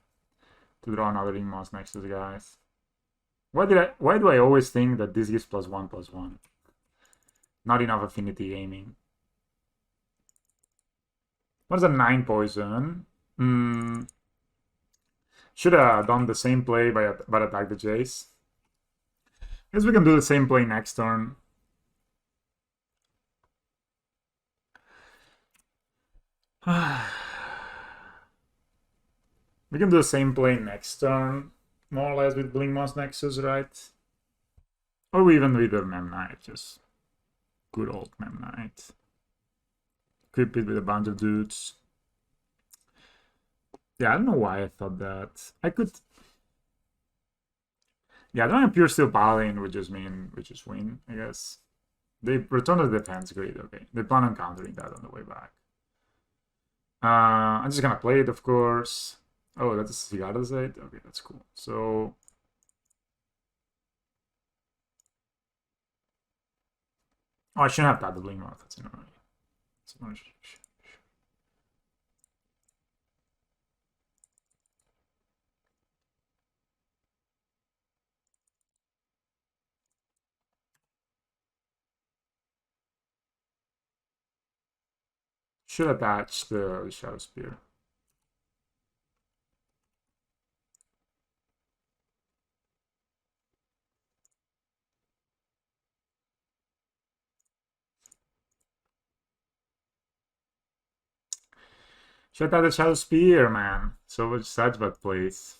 To draw another Inmouse next to the guys. Why do I always think that this gives +1/+1? Not enough affinity gaming. What's a 9 poison? Should have done the same play but attack the Jace. Guess we can do the same play next turn. We can do the same play next turn, more or less with Blinkmoss Nexus, right? Or even with the Mem Knight, just good old Mem Knight. Equip it with a bunch of dudes. Yeah, I don't know why I thought that. I could. Yeah, I don't know. Pure Steel Paladin would just mean we just win, I guess. They return to the defense grid. Okay, they plan on countering that on the way back. I'm just gonna play it, of course. Oh, that's a Cigarra Zait. Okay, that's cool. So oh, I shouldn't have had the Blink Mouth. That's annoying. Should attach the Shadow Spear. Should attach the Shadow Spear, man. So much such bad plays.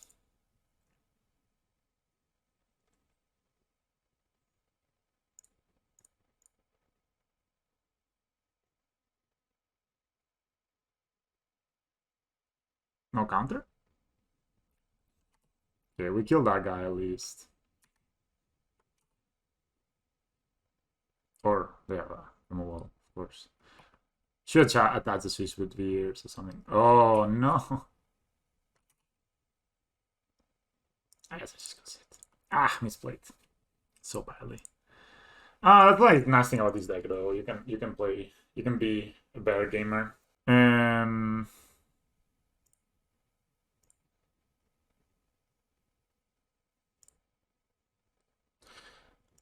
No counter? Okay, we killed that guy at least. Or they have a removal, of course. Should attach the Swiss with Veers or something. Oh no. I guess I just got it. Ah, misplayed. So badly. That's like nice thing about this deck though. You can be a better gamer. Um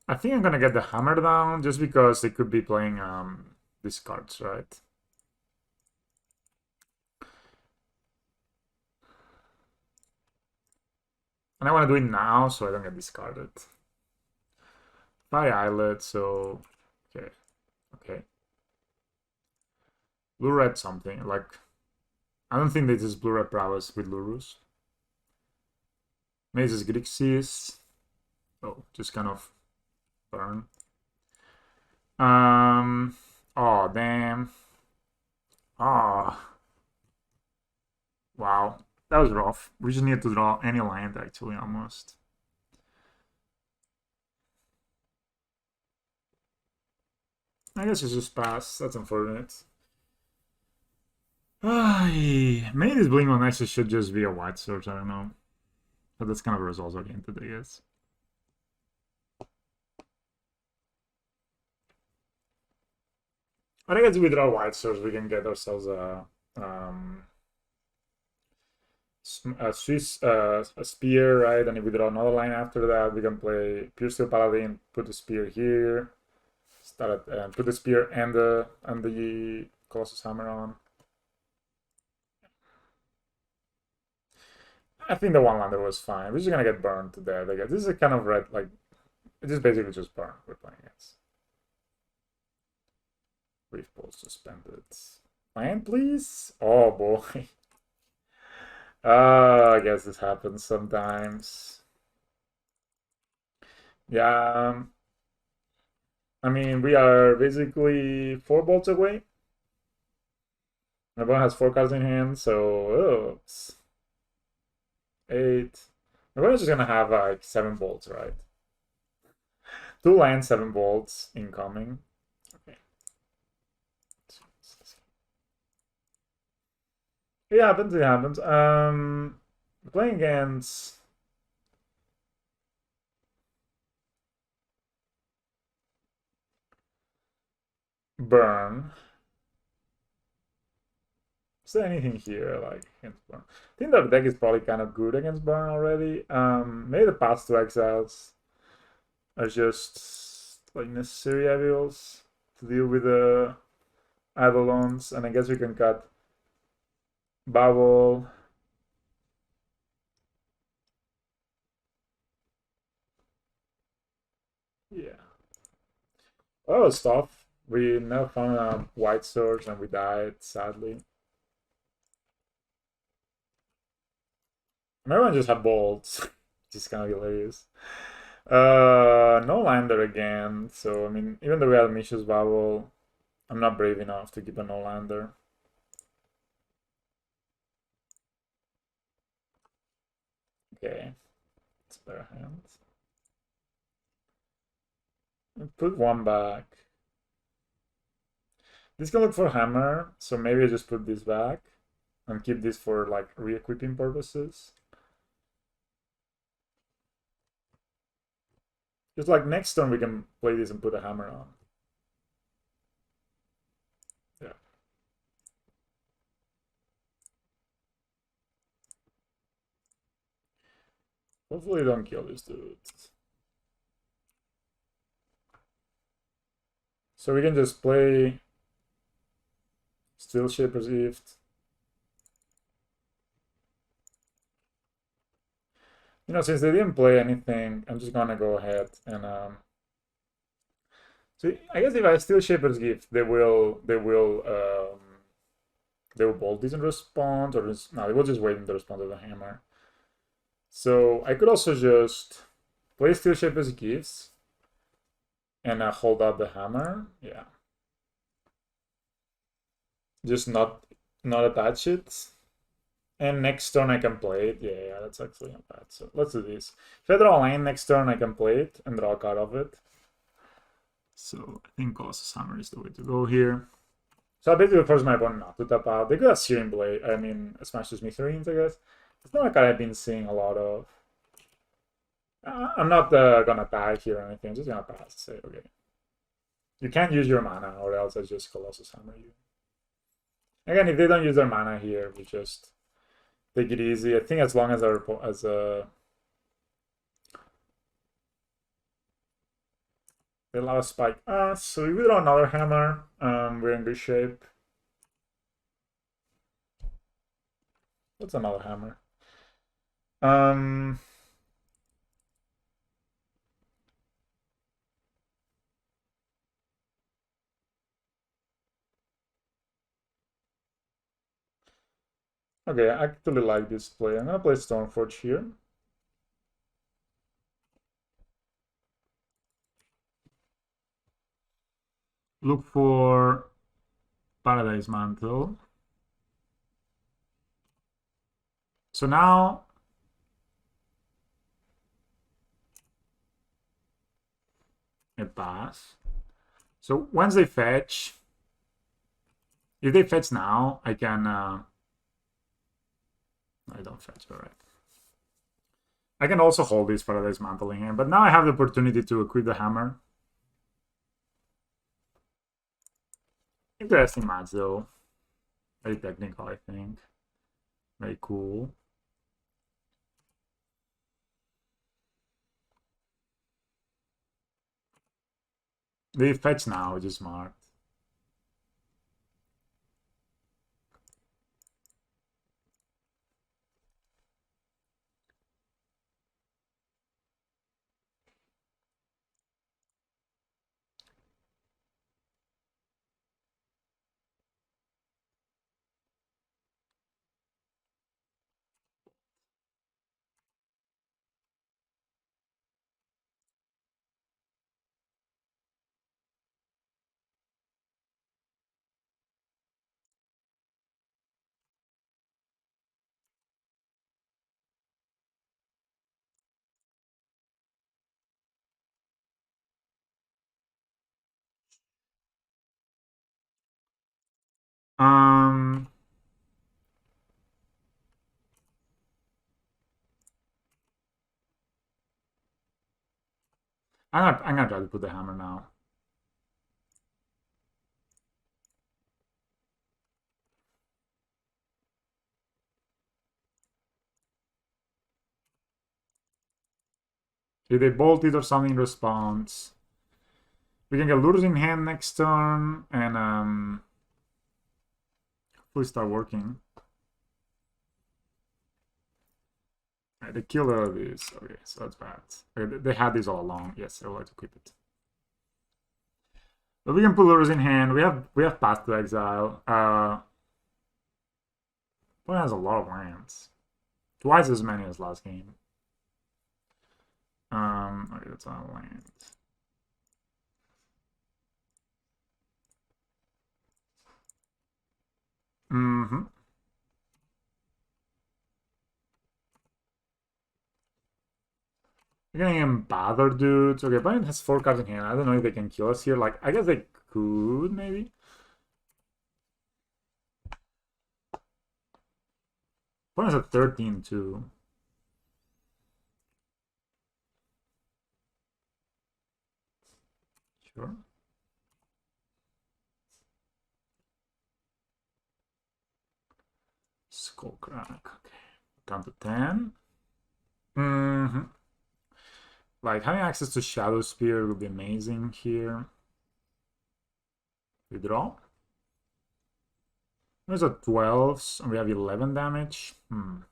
I think I'm gonna get the hammer down just because they could be playing these cards, right? And I wanna do it now so I don't get discarded. Fire Islet, so okay. Okay. Blue red something. Like I don't think this is blue red prowess with Lurus. Maybe this is Grixis. Oh, just kind of burn. Oh damn. Oh wow. That was rough. We just need to draw any land actually almost. I guess it's just pass. That's unfortunate. Maybe this Blink on actually should just be a white source, I don't know. But that's kind of results oriented, I guess. But I guess if we draw white source, we can get ourselves a Swiss a spear, right? And if we draw another line after that, we can play Pure Steel Paladin, put the spear here, start and put the spear and the Colossus Hammer on. I think the one lander was fine. We're just gonna get burned to death. I guess this is a kind of red, like it's just basically just burn we're playing against. Brief pulse suspended. Land, please. Oh boy. I guess this happens sometimes. Yeah. I mean, we are basically 4 bolts away. My opponent has 4 cards in hand, so oops. 8. My opponent's just gonna have like 7 bolts, right? 2 lands, 7 bolts incoming. Okay. It happens, it happens. Playing against Burn. Is there anything here like against Burn? I think that deck is probably kind of good against Burn already. Maybe the past 2 exiles are just like necessary evils to deal with the Eidolons, and I guess we can cut Bubble. Yeah. Oh, stuff. We never found a white source and we died, sadly. Everyone just had bolts, which is kind of hilarious. No lander again. So I mean, even though we had Misha's Bubble, I'm not brave enough to keep a no lander. Okay, it's better hand. Put one back. This can look for hammer, so maybe I just put this back and keep this for like re-equipping purposes. Just like next turn we can play this and put a hammer on. Yeah. Hopefully don't kill this dude. So we can just play Steel Shaper's Gift. You know, since they didn't play anything, I'm just gonna go ahead and so I guess if I Steel Shaper's Gift, they will bolt this in response, or just, no, they will just wait in the response of the hammer. So I could also just play Steel Shaper's Gifts and hold out the hammer. Yeah. Just not attach it. And next turn I can play it. Yeah, that's actually not bad. So let's do this. If I draw a lane next turn, I can play it and draw a card of it. So I think Colossus Hammer is the way to go here. So I basically force my opponent not to tap out. They could have Searing Blade. I mean, Smash to Smithereens, I guess. It's not a card I've been seeing a lot of. I'm not gonna die here or anything. I'm just gonna pass. Say, okay. You can't use your mana, or else I just Colossus Hammer you. Again, if they don't use their mana here, we just take it easy. I think as long as they allow a spike us. So if we draw another hammer, we're in good shape. What's another hammer? Okay, I actually like this play. I'm gonna play Stormforge here. Look for Paradise Mantle. So now it pass. So once they fetch, if they fetch now, I can. I don't fetch. All right. I can also hold this Paradise Mantle in here, but now I have the opportunity to equip the hammer. Interesting match though. Very technical, I think. Very cool. They fetch now, which is smart. Um, I'm gonna try to put the hammer now. If they bolt it or something in response, we can get lures in hand next turn and hopefully start working. Right, they killed all of these. Okay, so that's bad. Okay, they had this all along. Yes, I would like to keep it. But we can put lures in hand. We have Path to Exile. Opponent has a lot of lands. Twice as many as last game. Okay, that's on land. Mm-hmm. We're getting in bother dudes. Okay, opponent has 4 cards in hand. I don't know if they can kill us here. Like, I guess they could, maybe. Opponent's at 13 too. Sure. Skullcrack. Okay. Down to 10. Mm-hmm. Like, having access to Shadow Spear would be amazing here. We draw. There's a 12, and we have 11 damage. Hmm.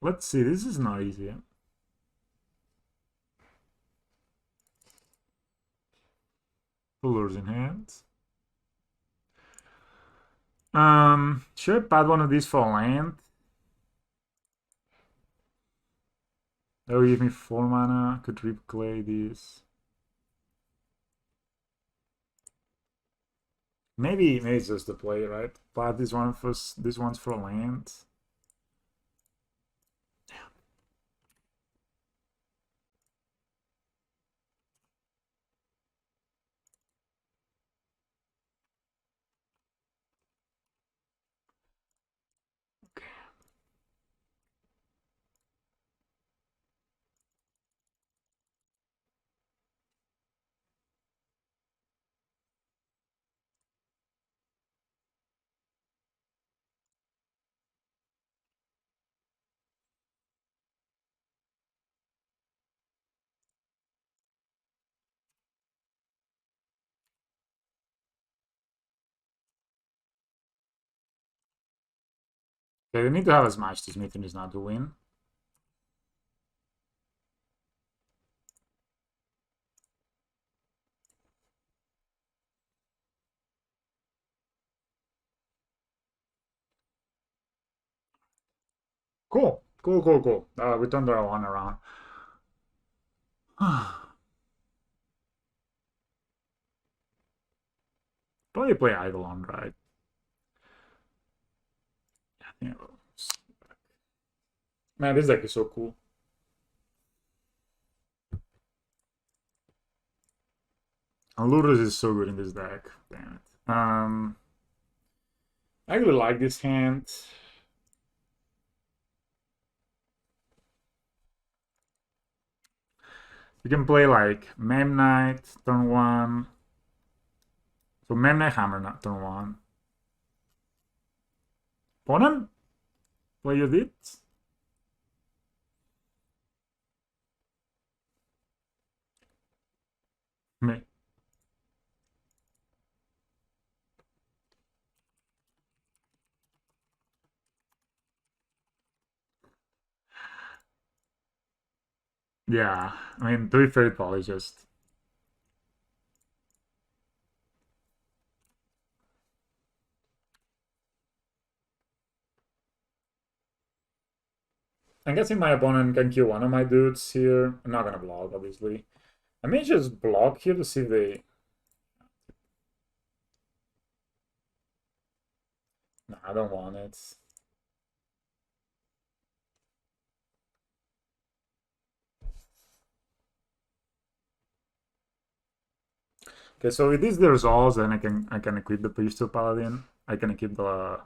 Let's see, this is not easy. Pullers in hand. Should I pad one of these for land? That will give me 4 mana. Could replay this. Maybe it's just the play, right? Pad this one first. This one's for land. Okay, they need to have a smash to Smith and is not to win. Cool. We turned our one around. Probably play Eidolon, right? Yeah. Man, this deck is so cool. And Lourdes is so good in this deck. Damn it. I really like this hand. You can play like Memnite, turn 1. So Memnite Hammer, not turn 1. Opponent? Play your it? Me. Yeah, I mean, to be fair, probably just. I'm guessing my opponent can kill one of my dudes here. I'm not gonna block, obviously. I may just block here to see if they. No, I don't want it. Okay, so with this the results, then I can equip the Priesthood Paladin. I can equip the.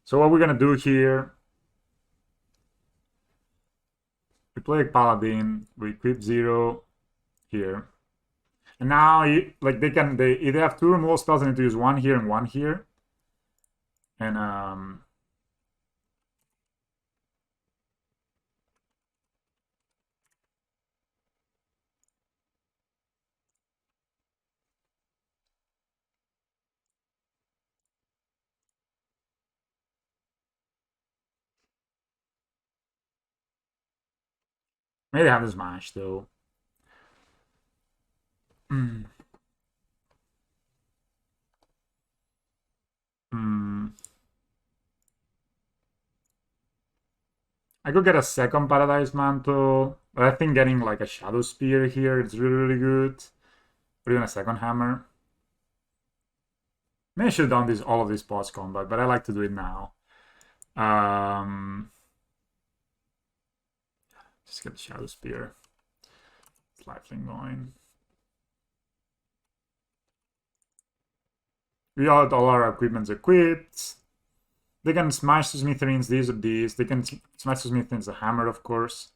So what we're gonna do here? We play Paladin. We equip 0 here, and now like they either have 2 removal spells and need to use 1 here and 1 here, and maybe they have this match though. Hmm. Hmm. I could get a second Paradise Mantle, but I think getting like a Shadow Spear here is really good. Or even a second Hammer. Maybe I should have done this all of this post combat, but I like to do it now. Just get the Shadow Spear. Lifelink going. We got all our equipment's equipped. They can smash the Smithereens, these or these. They can smash the Smithereens, the hammer, of course.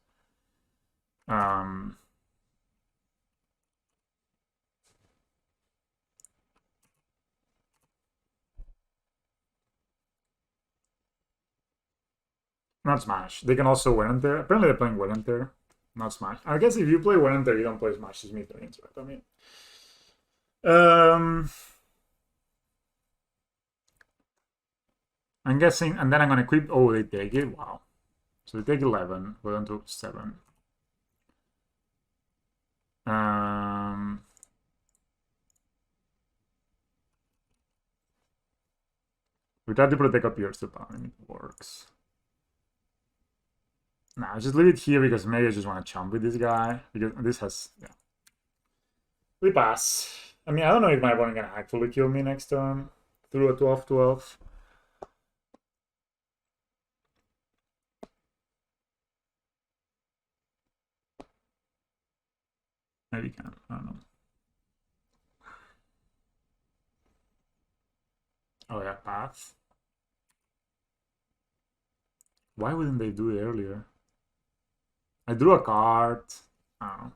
Not smash. They can also wear and tear. Apparently they're playing wear and tear, not smash. I guess if you play wear and tear, you don't play smash the Smithereens, right? I mean, I'm guessing, and then I'm gonna equip. Oh, they take it. Wow. So they take 11. We're down to 7. We try to protect up here, so it works. Nah, just leave it here because maybe I just want to chump with this guy. Because this has, yeah. We pass. I mean, I don't know if my opponent can actually kill me next turn through a 12-12. Maybe he can. I don't know. Oh yeah, path. Why wouldn't they do it earlier? I drew a card. I don't know.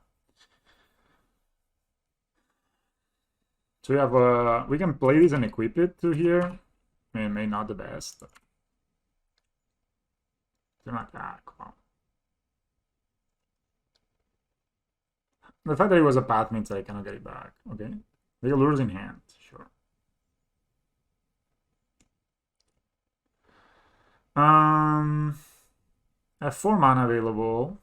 So we have we can play this and equip it to here. May not the best. But they're not that. Wow. The fact that it was a path means I cannot get it back. Okay. They lures in hand. Sure. I have 4 mana available.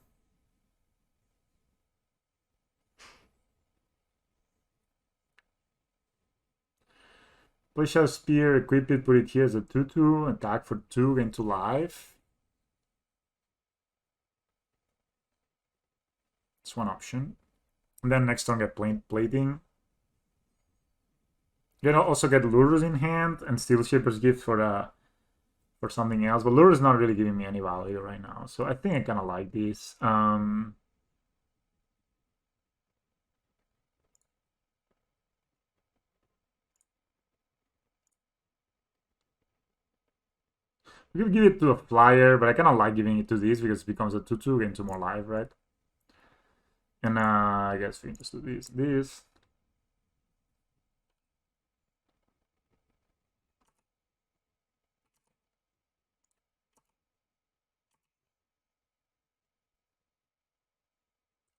Play Shadow Spear, equip it, put it here as a 2-2, attack for 2, gain 2 life. It's one option. And then next turn get plating. You can also get Lures in hand and Steel Shaper's Gift for something else. But Lure is not really giving me any value right now. So I think I kind of like this. We could give it to a flyer, but I kind of like giving it to this because it becomes a 2-2, gain 2 more life, right? And I guess we can just do this.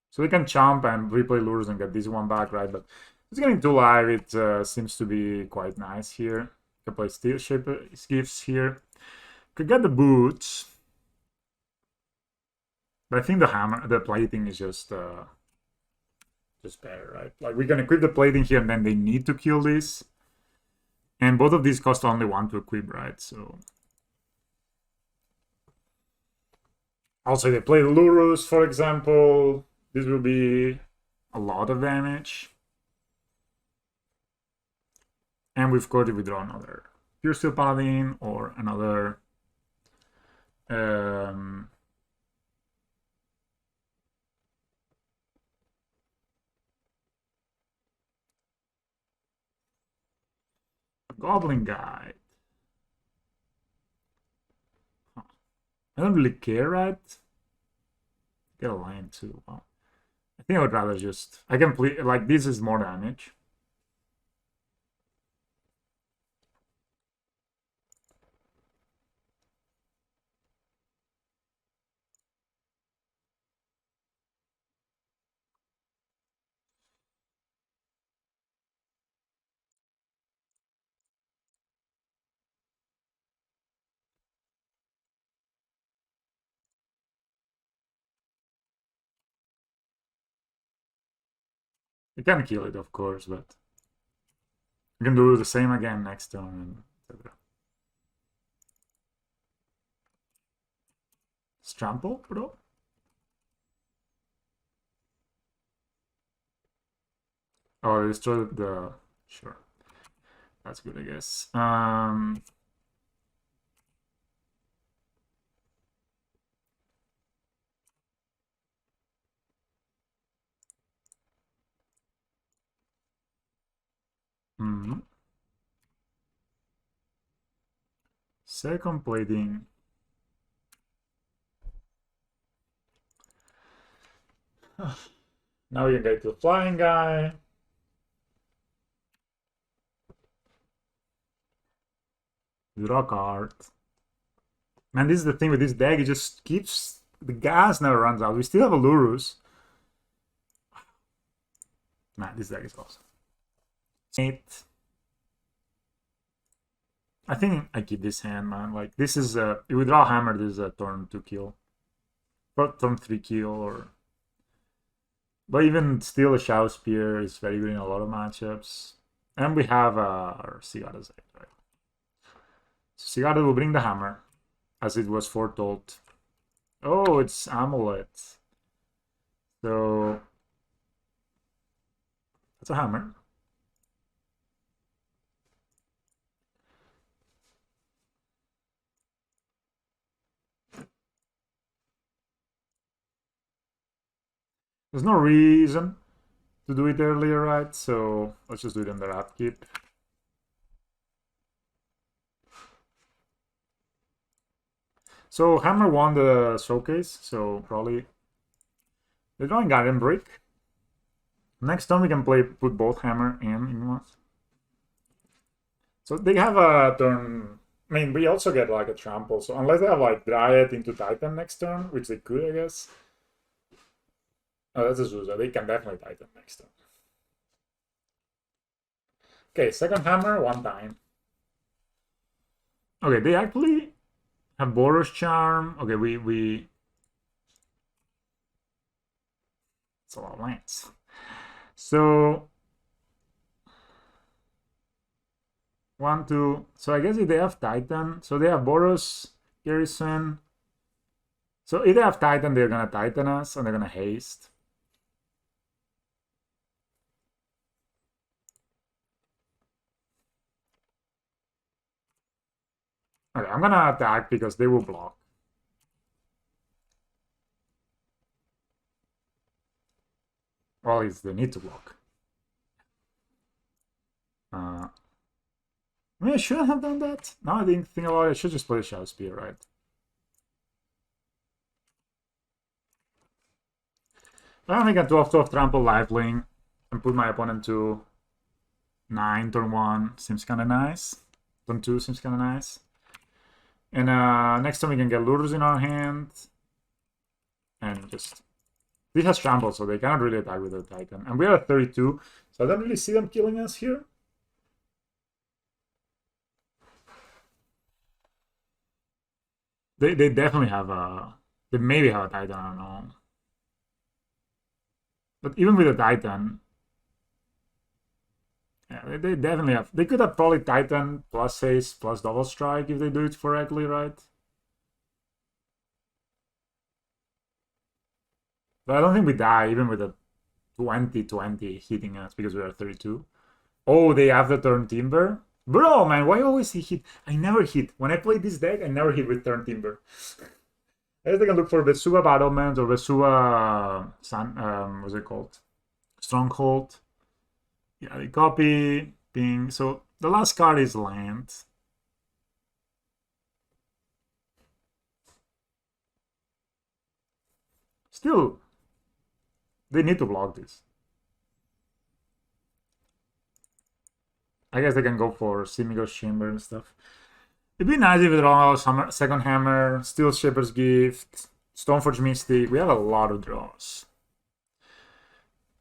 So we can jump and replay Lures and get this one back, right? But it's getting 2 live. It seems to be quite nice here. Can play Steel Shaper Gifts here. Could get the boots. But I think the plating is just better, right? Like we can equip the plating here and then they need to kill this. And both of these cost only 1 to equip, right? So also they play Lurus, for example. This will be a lot of damage. And we've got to withdraw another Pure Steel Paladin or another Goblin Guide. Huh. I don't really care, right? Get a lion too. Wow. I think I would rather just... I can play... Like, this is more damage. You can kill it, of course, but... You can do the same again next turn, etc. Trample, bro? Oh, destroy the... Sure. That's good, I guess. Second plating. Now we can get to the flying guy. Draw card. Man, this is the thing with this deck. It just keeps the gas never runs out. We still have a Lurus. Man, this deck is awesome. 8. I think I keep this hand, man. Like this is if we draw hammer, this is a turn 2 kill, or turn 3 kill, or. But even still, a Shadow Spear is very good in a lot of matchups. And we have our Cigata's Egg, right? So Cigata will bring the hammer, as it was foretold. Oh, it's Amulet. So that's a hammer. There's no reason to do it earlier, right? So let's just do it under upkeep. So Hammer won the showcase, so probably they're drawing Guardian Break. Next turn we can put both Hammer and Inmoth. So they have a turn. I mean, we also get like a trample. So unless they have like Dryad into Titan next turn, which they could, I guess. Oh, that's a Zuza. They can definitely Titan next turn. Okay, second Hammer, one time. Okay, they actually have Boros Charm. Okay, we it's a lot of lands. So 1, 2. So I guess if they have Titan, so they have Boros, Garrison. So if they have Titan, they're gonna Titan us and they're gonna haste. Okay, I'm gonna attack because they will block. Well, it's they need to block. I mean, I shouldn't have done that. Now I didn't think about it. I should just play the Shadow Spear, right? I make a 12-12 trample lifelink and put my opponent to 9 turn 1. Seems kind of nice. Turn 2 seems kind of nice. And next time we can get Lures in our hand. And just... This has trample, so they cannot really attack with their Titan. And we are at 32, so I don't really see them killing us here. They definitely have a... They maybe have a Titan, I don't know. But even with a Titan... Yeah, they definitely have... They could have probably Titan plus haste plus double strike if they do it correctly, right? But I don't think we die even with a 20-20 hitting us because we are 32. Oh, they have the turn Timber? Bro, man, why always he hit? I never hit. When I play this deck, I never hit with turn Timber. I guess they can look for Vesuva Battlement or Vesuva what's it called? Stronghold. Yeah, they copy, ping. So the last card is land. Still, they need to block this. I guess they can go for Simigo's Chamber and stuff. It'd be nice if they draw second Hammer, Steel Shepherd's Gift, Stoneforge Mystic. We have a lot of draws.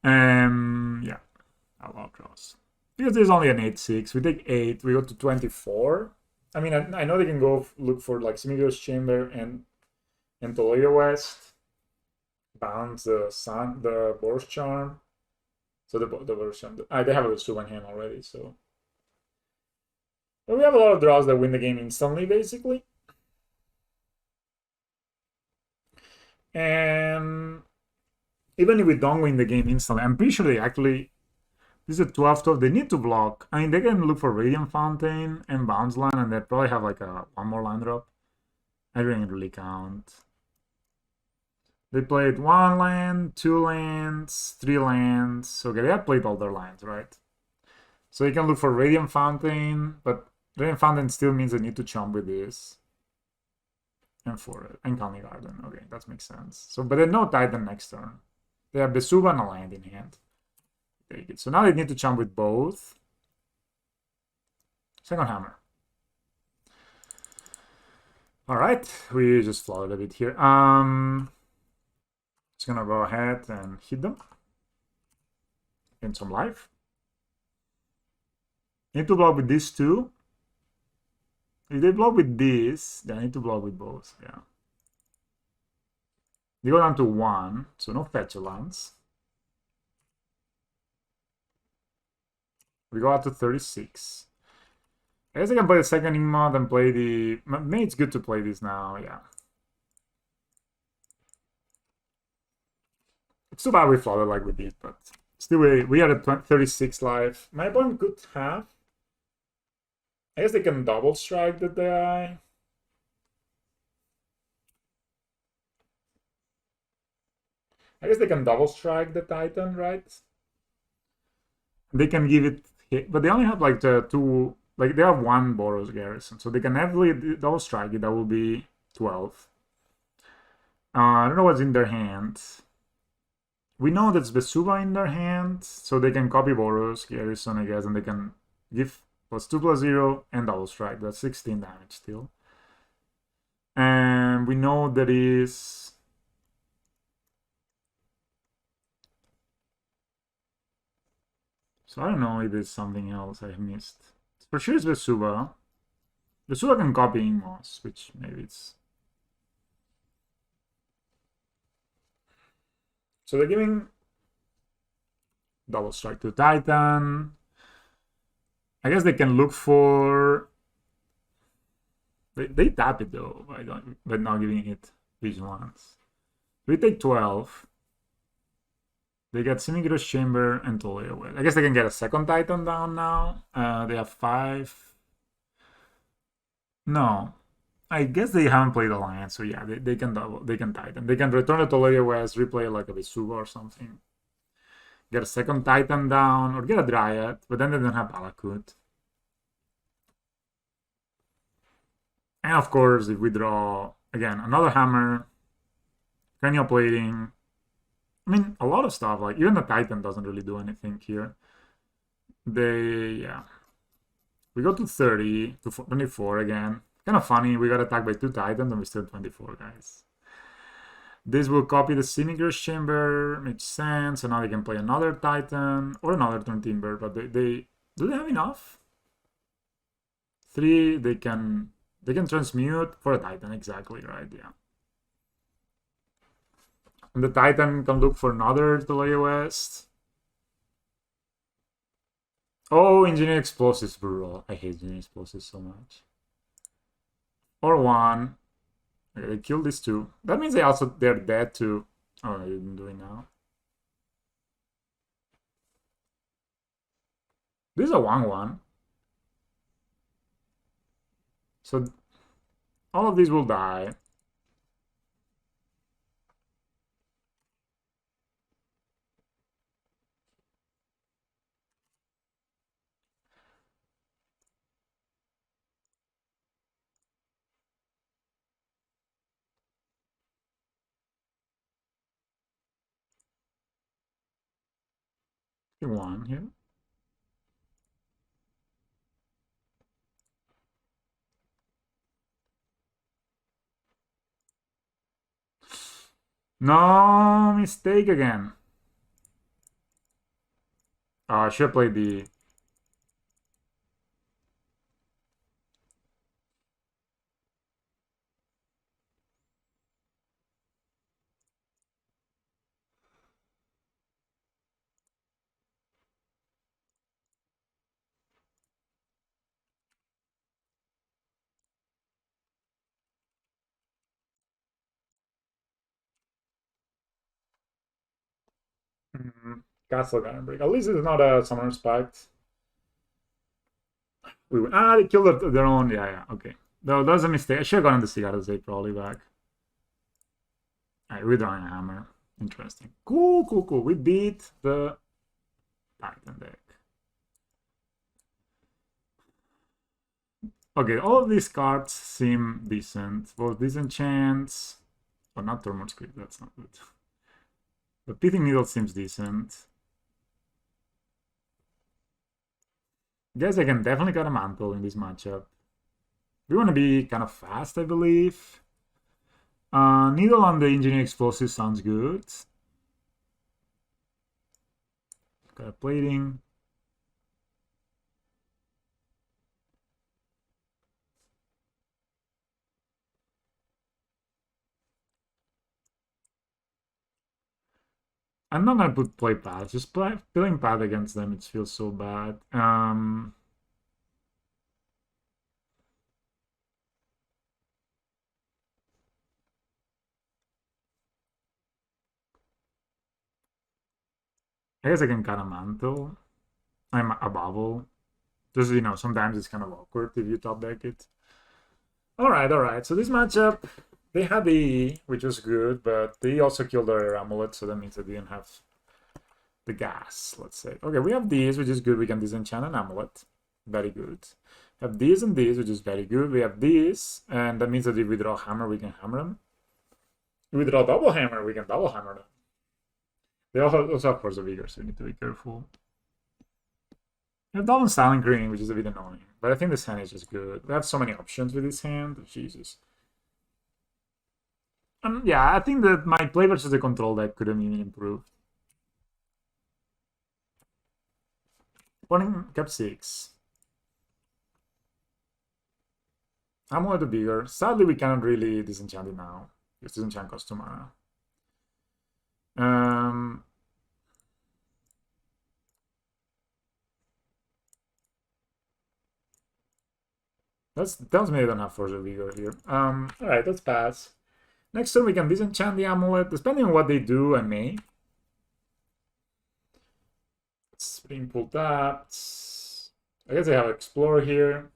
Yeah, a lot of draws. Because there's only an 8-6. We take 8, we go to 24. I mean, I know they can go look for like Simigo's Chamber and Toledo West. Bounce the Sun, the Boros Charm. So the Boros Charm. They have a Suban hand already, so. But we have a lot of draws that win the game instantly, basically. And even if we don't win the game instantly, I'm pretty sure they actually This is a 12-12. They need to block. I mean, they can look for Radiant Fountain and Bounce Line, and they probably have like a one more land drop. I didn't really count. They played one land, two lands, three lands. Okay, they have played all their lands, right? So you can look for Radiant Fountain, but Radiant Fountain still means they need to chump with this. And for it. And Colony Garden. Okay, that makes sense. So, but then no Titan next turn. They have Besuba and a land in hand. Take it. So now they need to chump with both. Second hammer. Alright, we just floated a bit here. Just gonna go ahead and hit them. Gain some life. Need to block with these two. If they block with this, then I need to block with both. Yeah. They go down to 1, so no petulance. We go out to 36. I guess I can play the second mod and play the... Maybe it's good to play this now, yeah. It's too bad we flooded like we did, but still we had a 36 life. My opponent could have... I guess they can double strike the guy. I guess they can double strike the Titan, right? They can give it hit, but they only have like the two... Like they have one Boros garrison, so they can heavily double strike it. That will be 12. I don't know what's in their hand. We know that's Vesuva in their hand, so they can copy Boros garrison, I guess, and they can give +2/+0 and double strike. That's 16 damage still. And we know that is... So I don't know if there's something else I missed. For sure it's Vesuva. Vesuva can copy Ingmos, which maybe it's... So they're giving double strike to Titan. I guess they can look for... They tap it though, by not giving it vigilance. We take 12. They get Semi-Gross Chamber and totally away. I guess they can get a second Titan down now. They have 5. No. I guess they haven't played Alliance, so yeah, they can double, they can Titan. They can return to Toleria West, replay like a Vesuva or something. Get a second Titan down, or get a Dryad, but then they don't have Balakut. And of course, if we draw, again, another Hammer, Cranial Plating, I mean, a lot of stuff, like, even the Titan doesn't really do anything here. Yeah. We go to 30, to 24 again. Kind of funny, we got attacked by 2 Titans and we still 24, guys. This will copy the Semi-Gross Chamber, makes sense, so now they can play another Titan, or another Turn Timber, but do they have enough? 3, they can transmute for a Titan, exactly, right, yeah. And the Titan can look for another Toledo West. Oh, Engineer Explosives, brutal. I hate Engineer Explosives so much. Or 1. Okay, they killed these 2. That means they're dead too. Oh, they didn't do it now. This is a 1/1. So all of these will die. One here. No mistake again. I should have played the... Castle Garden Break. At least it's not a Summoner's Pact. They killed their own. Yeah, yeah, okay. Though that was a mistake. I should have gotten the Cigarros Day probably back. Alright, redrawing a hammer. Interesting. Cool, cool, cool. We beat the Titan deck. Okay, all of these cards seem decent. Both disenchants. But not Tormod Script, that's not good. The Pithing Needle seems decent. Guess I can definitely cut a mantle in this matchup. We want to be kind of fast, I believe. Needle on the Engineering Explosive sounds good. Got a plating. I'm not gonna play Path. Just playing Path against them, it feels so bad. I guess I can cut a mantle. I'm a bubble. Just, sometimes it's kind of awkward if you top deck it. Alright, alright. So this matchup, they had the E, which was good, but they also killed their amulet, so that means they didn't have the gas, let's say. Okay, we have these, which is good. We can disenchant an amulet. Very good. Have these and these, which is very good. We have these, and that means that if we draw hammer, we can hammer them. If we draw double hammer, we can double hammer them. They also have Force of Vigor, so we need to be careful. We have double Silent Green, which is a bit annoying. But I think this hand is just good. We have so many options with this hand. Jesus. Yeah, I think that my play versus the control deck could have even improved. Opponent kept 6. Amulet the Vigor. Sadly, we cannot really disenchant it now. Because disenchant costs 2 mana. That tells me I don't have Force of Vigor here. Alright, let's pass. Next turn we can disenchant the amulet. Depending on what they do, I may. Spring Pool tapped. I guess I have Explore here.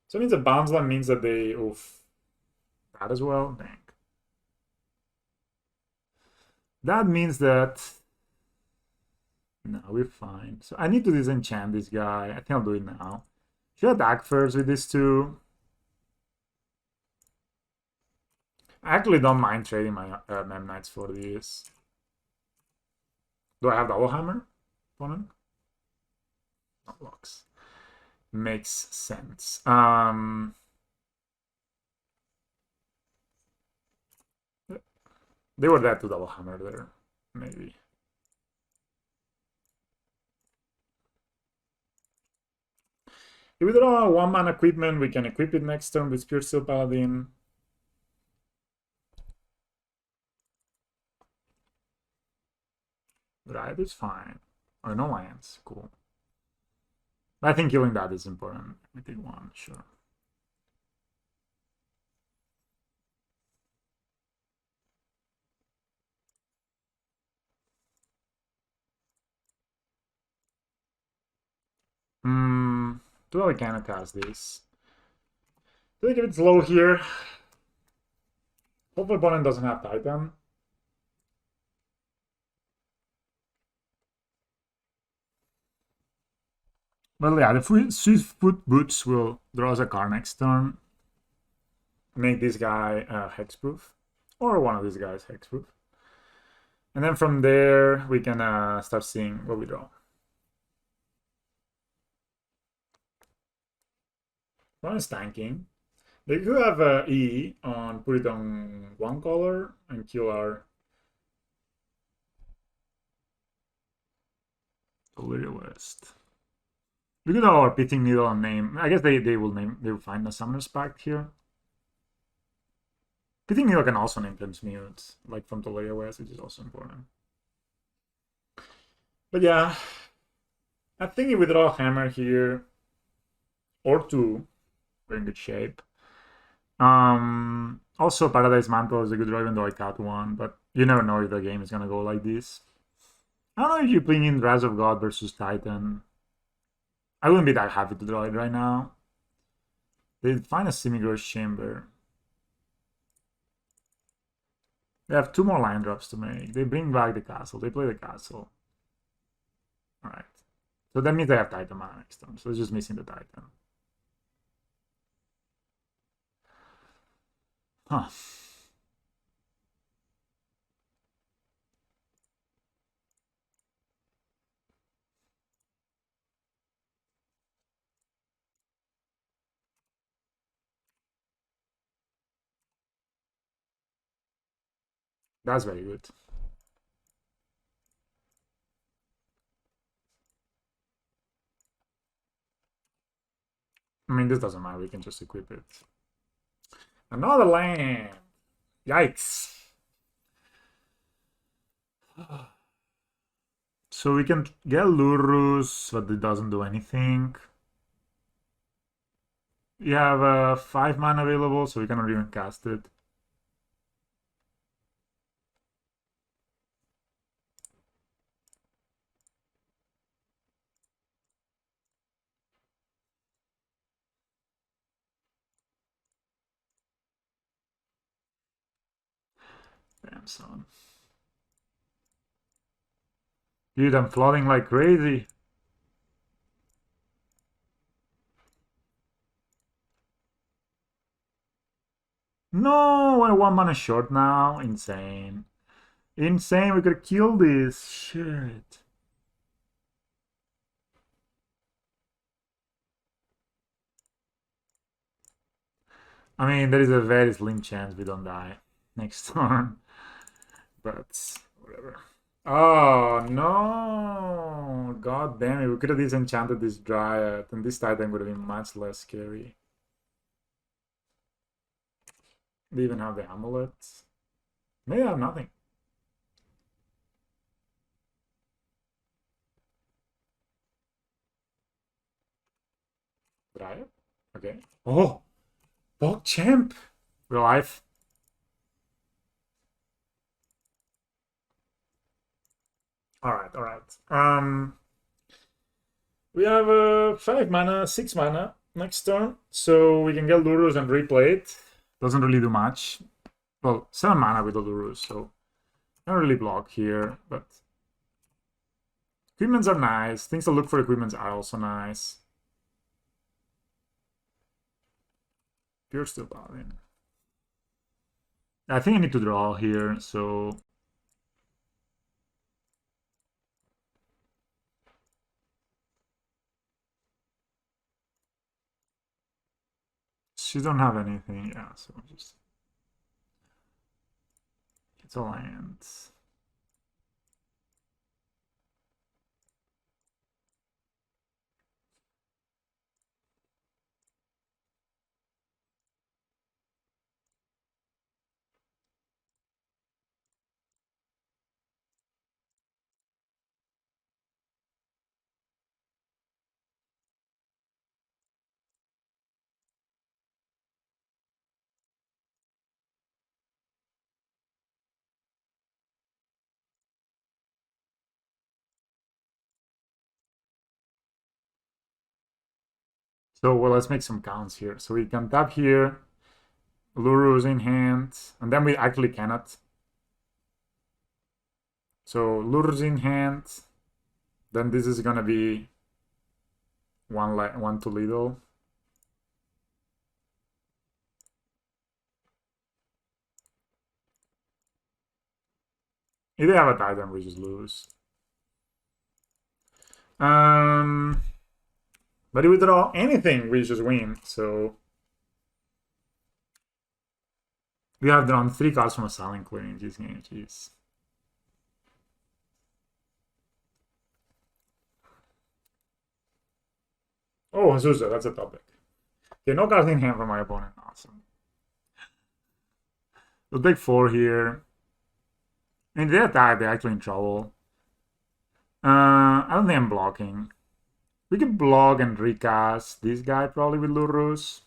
So it means a bounce land means that they oof. That as well. Dang. That means that no, we're fine. So I need to disenchant this guy. I think I'll do it now. Should I attack first with these two? I actually don't mind trading my Mem Knights for these. Do I have double hammer, opponent? No blocks. Makes sense. They were dead to double hammer there, maybe. If we draw a 1-mana equipment, we can equip it next turn with Spear Steel Paladin. Right, it's fine. Oh, no lands. Cool. I think killing that is important. I take 1, sure. Do I cannot cast this? I think if it's low here. Hopefully opponent doesn't have Titan. Well, yeah, the Swiftfoot Boots will draw us a card next turn. Make this guy hexproof. Or one of these guys hexproof. And then from there, we can start seeing what we draw. One is tanking. They could have E on put it on 1 color and kill our Illyria West. We could have our Pithing Needle and name. I guess they will find a Summoner's Pact here. Pithing Needle can also name transmute, like from Illyria West, which is also important. But yeah, I think if we draw a hammer here or 2, we're in good shape. Also, Paradise Mantle is a good draw, even though I cut one, but you never know if the game is gonna go like this. I don't know if you bring in Rise of God versus Titan. I wouldn't be that happy to draw it right now. They find a Semi-Gross Chamber. They have 2 more line drops to make. They bring back the castle. They play the castle. Alright. So that means they have Titan mana next turn. So it's just missing the Titan. Huh. That's very good. I mean, this doesn't matter. We can just equip it. Another land. Yikes. So we can get Lurus, but it doesn't do anything. We have 5 mana available, so we cannot even cast it. Damn, son. Dude, I'm flooding like crazy. No, we're 1 mana short now. Insane. Insane, we could kill this. Shit. I mean, there is a very slim chance we don't die next turn. But whatever. Oh no! God damn it, we could have disenchanted this Dryad, and this Titan would have been much less scary. They even have the amulet. Maybe I have nothing. Dryad? Okay. Oh! PogChamp! Real life. Alright, alright. We have 5 mana, 6 mana next turn, so we can get Lurus and replay it. Doesn't really do much. Well, 7 mana with the Lurus, so not really block here, but equipments are nice. Things to look for equipments are also nice. Pure Steel Paladin. I think I need to draw here, so she don't have anything, yeah, so just it's a land. So well, let's make some counts here. So we can tap here, Lurus in hand, and then we actually cannot. So Lurus in hand, then this is gonna be one too little. If they have a Titan, we just lose. But if we draw anything, we just win. So we have drawn 3 cards from a silent clearing this game. Jeez. Oh, Azusa, that's a topic. Okay, no cards in hand for my opponent. Awesome. We'll take 4 here. And they attack, they're actually in trouble. I don't think I'm blocking. We can block and recast this guy probably with Lurus.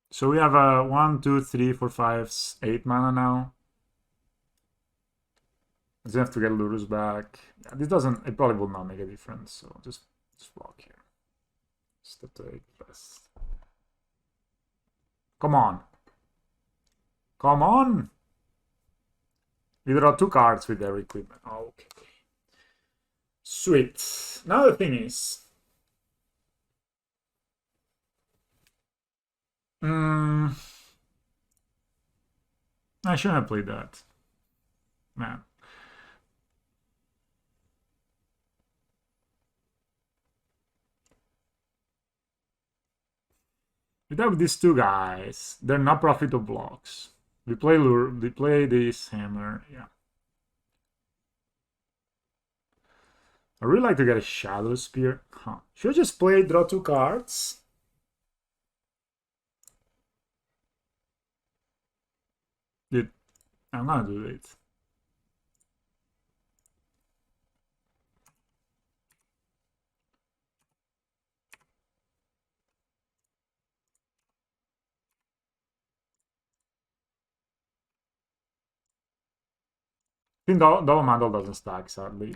So we have a 1, 2, 3, 4, 5, 8 mana now. I just have to get Lurus back. Yeah, this doesn't. It probably will not make a difference. So just block here. Step to 8 best. Come on. Come on. We draw 2 cards with their equipment. Oh, okay. Sweet. Now the thing is. I shouldn't have played that. Man. We have these 2 guys. They're not profitable blocks. We play Lure. We play this hammer. Yeah. I really like to get a Shadow Spear. Huh. Should I just play draw 2 cards? I'm gonna do it. I think double mandal doesn't stack, sadly.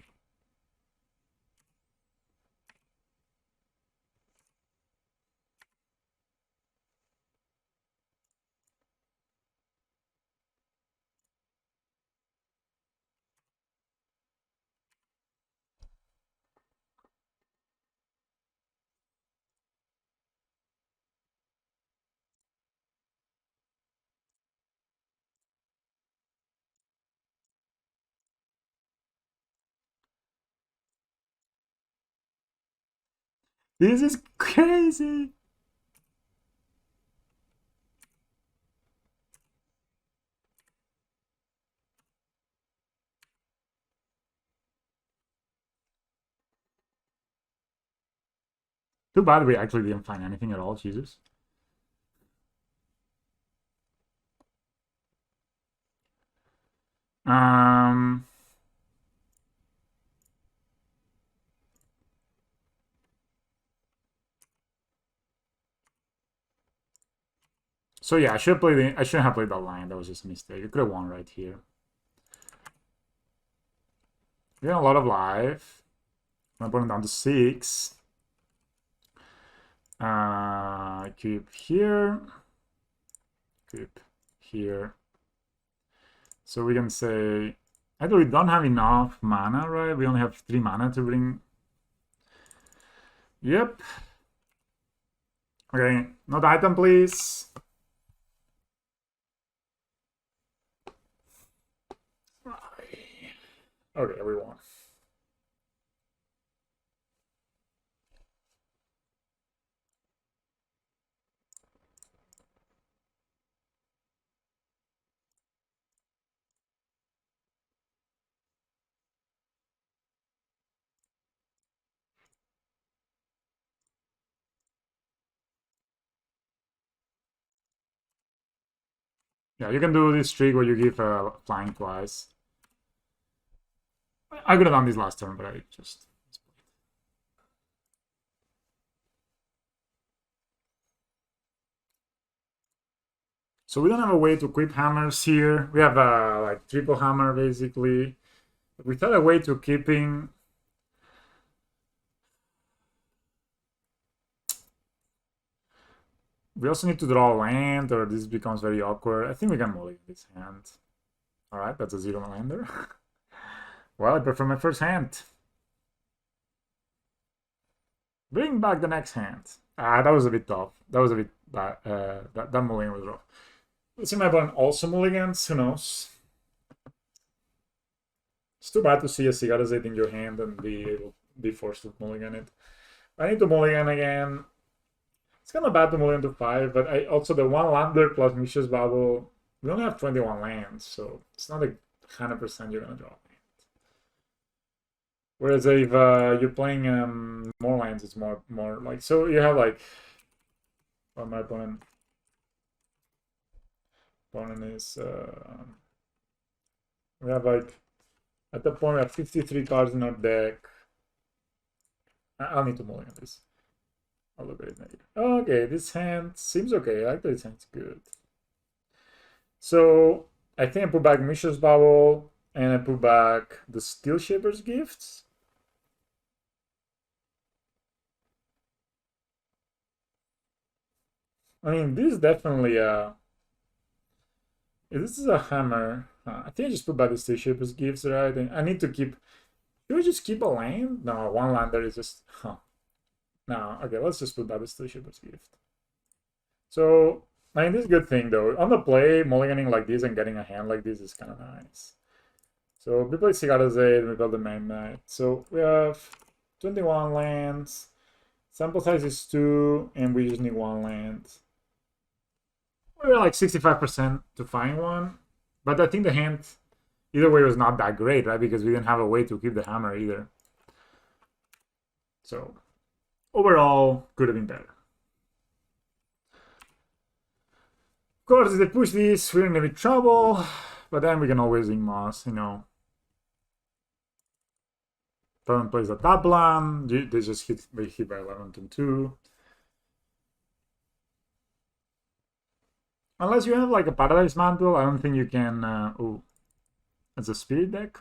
This is crazy. Too bad we actually didn't find anything at all, Jesus. So yeah, I shouldn't have played that line. That was just a mistake. I could have won right here. We got a lot of life. I'm putting down to 6. Keep here. Keep here. So we can say, either we don't have enough mana, right? We only have 3 mana to bring. Yep. Okay, not item, please. Okay, we won. Yeah, you can do this trick where you give flying twice. I could have done this last turn, but I just... So we don't have a way to equip hammers here. We have a like triple hammer basically. Without a way to keeping... We also need to draw a land, or this becomes very awkward. I think we can mulligan this hand. Alright, that's a 0 lander. Well, I prefer my first hand. Bring back the next hand. That was a bit tough. That was a bit bad. That mulligan was rough. Let's see my opponent also mulligans. Who knows? It's too bad to see a Cigarras in your hand and be forced to mulligan it. I need to mulligan again. It's kind of bad to mulligan to 5, but I also the 1 lander plus Mishra's Bubble. We only have 21 lands, so it's not a 100% you're gonna draw. Whereas if you're playing more lands, it's more like, so you have like, well, my opponent is we have like, at the point we have 53 cards in our deck. I'll need to mulligan this. I'll look at it later. Okay, this hand seems okay. I like that this hand's good. So I think I put back Mishra's Bubble and I put back the Steel Shaper's Gifts. I mean, this is definitely a. This is a hammer. I think I just put back the Steel Shaper's Gifts, right? And I need to keep. Do I just keep a land? No, one lander is just. Huh. No, okay, let's just put back the Steel Shaper's Gift. So, I mean, this is a good thing though. On the play, mulliganing like this and getting a hand like this is kind of nice. So we play Cicada's Aid and we build the Magnite. So we have 21 lands. Sample size is 2, and we just need 1 land. We're like 65% to find one. But I think the hand, either way, was not that great, right? Because we didn't have a way to keep the hammer either. So overall, could have been better. Of course, if they push this, we're in a bit trouble. But then we can always Moss, you know. Opponent plays a Tablan. They just hit by 11 and 2. Unless you have like a Paradise Mantle, I don't think you can. Oh, it's a Spirit deck.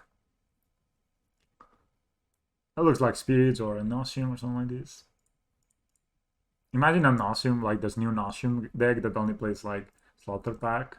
That looks like Spirits or a Noxium or something like this. Imagine a Noxium, like this new Noxium deck that only plays like Slaughter Pack.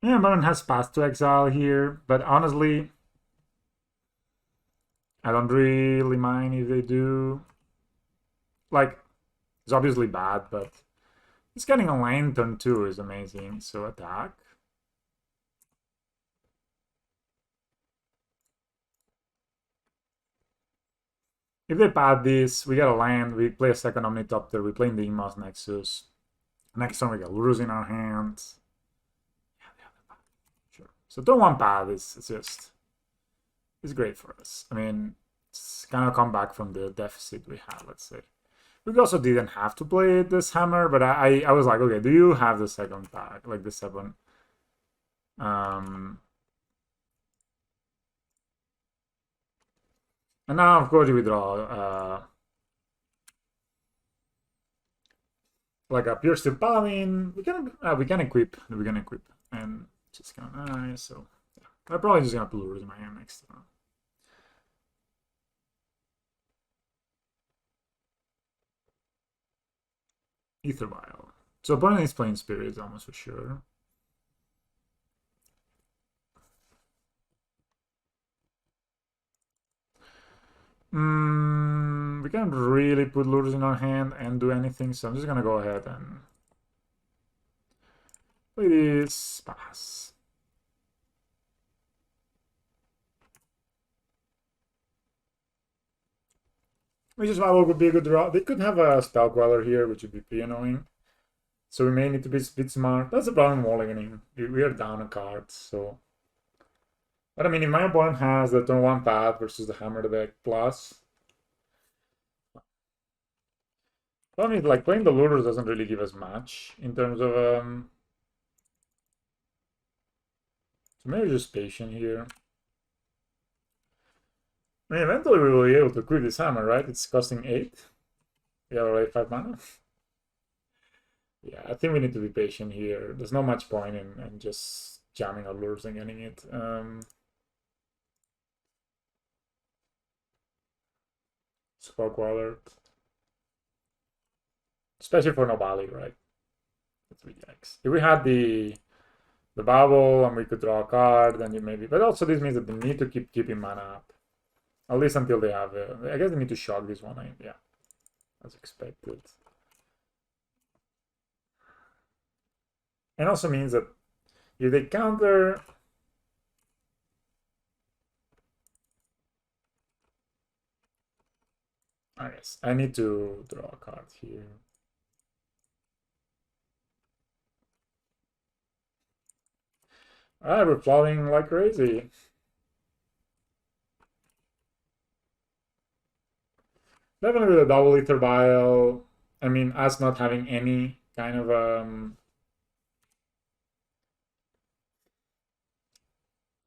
Yeah, Baron has Pass to Exile here, but honestly, I don't really mind if they do. Like, it's obviously bad, but it's getting a lane turn 2 is amazing. So attack. If they pad this, we get a land, we play a second Omnitopter, we play in the Emos Nexus. Next turn we get Lures in our hands. Sure. So turn 1 pad is just... it's great for us. I mean, it's kind of come back from the deficit we had, let's say. We also didn't have to play this hammer, but I was like, okay, do you have the second pack, like the 7? And now, of course, we draw like a pure steel paladin. We can equip, and just kind of nice. So yeah. I'm probably just gonna put lures in my hand next time. Ether vial. So opponent is playing spirits almost for sure. We can't really put lures in our hand and do anything, so I'm just gonna go ahead and play this pass. Which is why would be a good draw. They could have a Spell Queller here, which would be pretty annoying. So we may need to be a bit smart. That's the problem mulliganing. We are down a card, so... But I mean, if my opponent has the turn 1 path versus the hammer deck plus... Well, I mean, like, playing the lures doesn't really give us much in terms of... So maybe just patient here. I mean, eventually we will be able to quit this hammer, right? It's costing 8. We have already 5 mana. Yeah, I think we need to be patient here. There's not much point in just jamming our lures and getting it. Spark Waller. Especially for Nobali, right? That's 3x. If we had the bubble and we could draw a card, then you maybe... But also this means that they need to keep keeping mana up. At least until they have... I guess they need to shock this one. Yeah, as expected. And also means that if they counter... I guess I need to draw a card here. Alright, we're plotting like crazy. Definitely with a double ether vial. I mean, us not having any kind of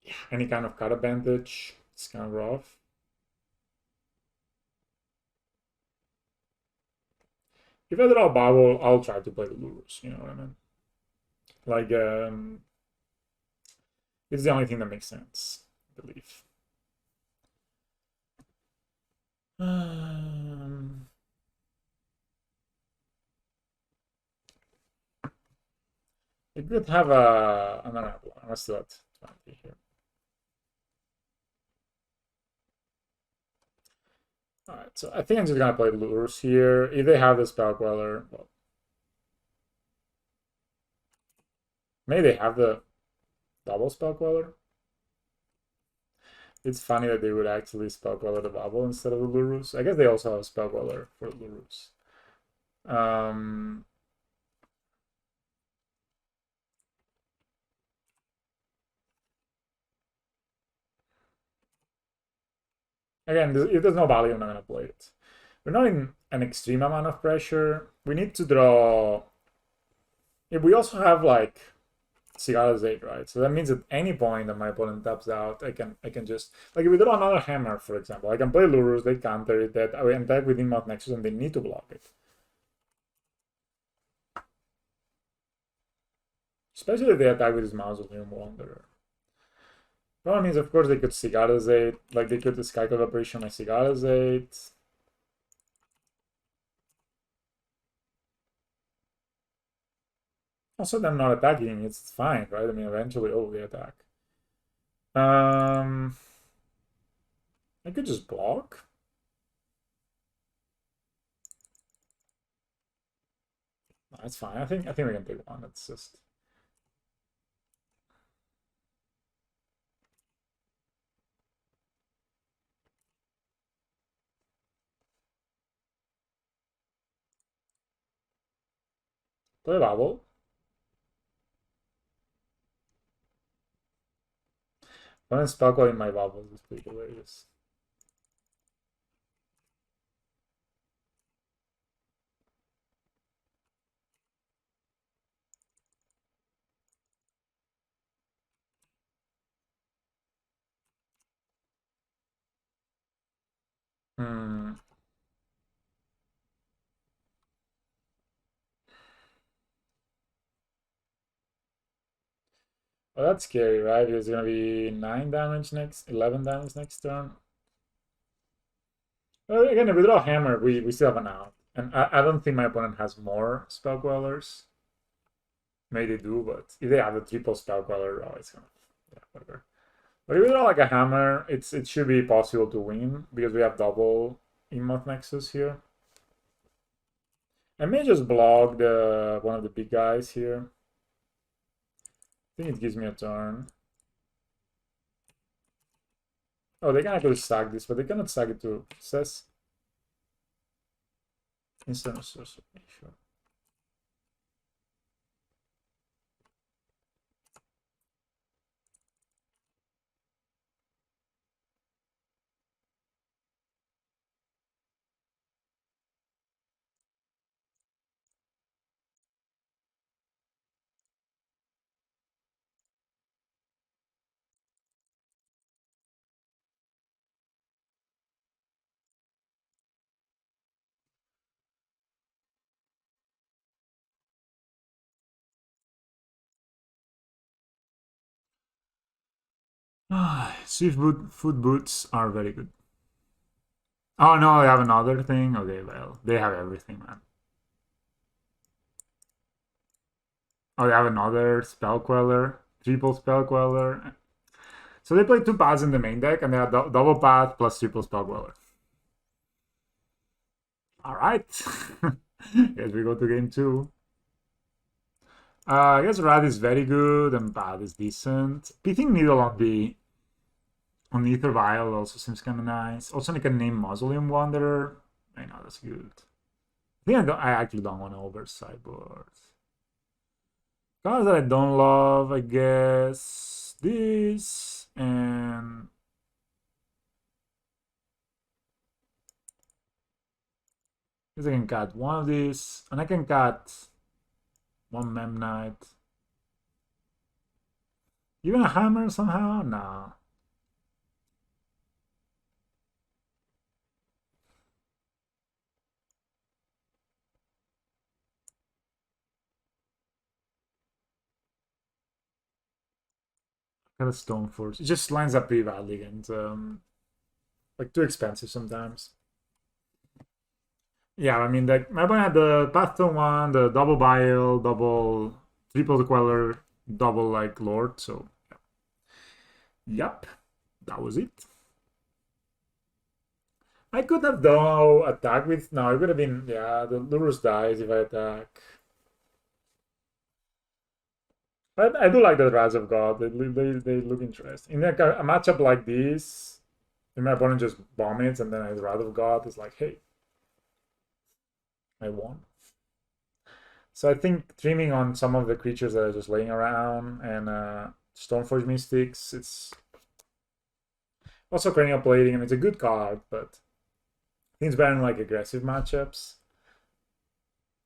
yeah, any kind of cut advantage. It's kind of rough. If I draw a bubble, I'll try to play the lures. You know what I mean? Like, it's the only thing that makes sense, I believe. Um, it could have another one. Let's do it. 20 here. Alright, so I think I'm just gonna play lures here. If they have the spell queller, well, maybe they have the double spell queller. It's funny that they would actually spell queller the bubble instead of the lurus. I guess they also have a spell queller for lurus. Again, if there's no value, I'm not gonna play it. We're not in an extreme amount of pressure. We need to draw. If we also have like Cigara's 8, right? So that means at any point that my opponent taps out, I can just like if we draw another hammer, for example, I can play lurus, they counter it, that I attack with Inmouth Nexus and they need to block it. Especially if they attack with his Mausoleum Wanderer. Problem is, of course, they could Cigara's 8, like they could Sky Collaboration my Cigara's 8. Also, them not attacking, it's fine, right? I mean, eventually, oh, they attack. I could just block. That's fine. I think we can take one. It's just play bubble. When I sparkle in my bubbles is pretty hilarious. Hmm. Well, that's scary, right? It's gonna be 9 damage next, 11 damage next turn. Well, again, if we draw hammer, we still have an out. And I don't think my opponent has more spell quellers. Maybe they do, but if they have a triple spell queller, oh, it's gonna, yeah, whatever. But if we draw like a hammer, it should be possible to win because we have double Inmoth Nexus here. I may just block the one of the big guys here. I think it gives me a turn. Oh, they can actually stack this, but they cannot stack it to success. Instant sorcery, sure. Swift foot boots are very good. Oh no, they have another thing. Okay, well, they have everything, man. Oh, they have another spell queller, triple spell queller. So they play 2 paths in the main deck, and they have double path plus triple spell queller. All right, guess we go to game 2. I guess Rad is very good and Bad is decent. Pithing Needle on the Ether Vial also seems kind of nice. Also, I can name Mausoleum Wanderer. I know that's good. I actually don't want to over sideboard. Cards that I don't love, I guess. this, and I can cut one of these, and I can cut one Memnite. Even a hammer somehow? Nah. Got a Stone Force. It just lines up pretty badly and like too expensive sometimes. Yeah, I mean, like my opponent had the Pathstone one, the double Bile, double triple Queller, double like Lord. So, yep, that was it. I could have done attack with no. It would have been yeah. The Lurus dies if I attack. But I do like the Rise of God. They look interesting. In like a matchup like this, if my opponent just vomits and then I Rise of God, it's like, hey, I won. So I think trimming on some of the creatures that are just laying around and Stoneforge Mystics, it's also cranial plating, and it's a good card, but I think it's better in like aggressive matchups.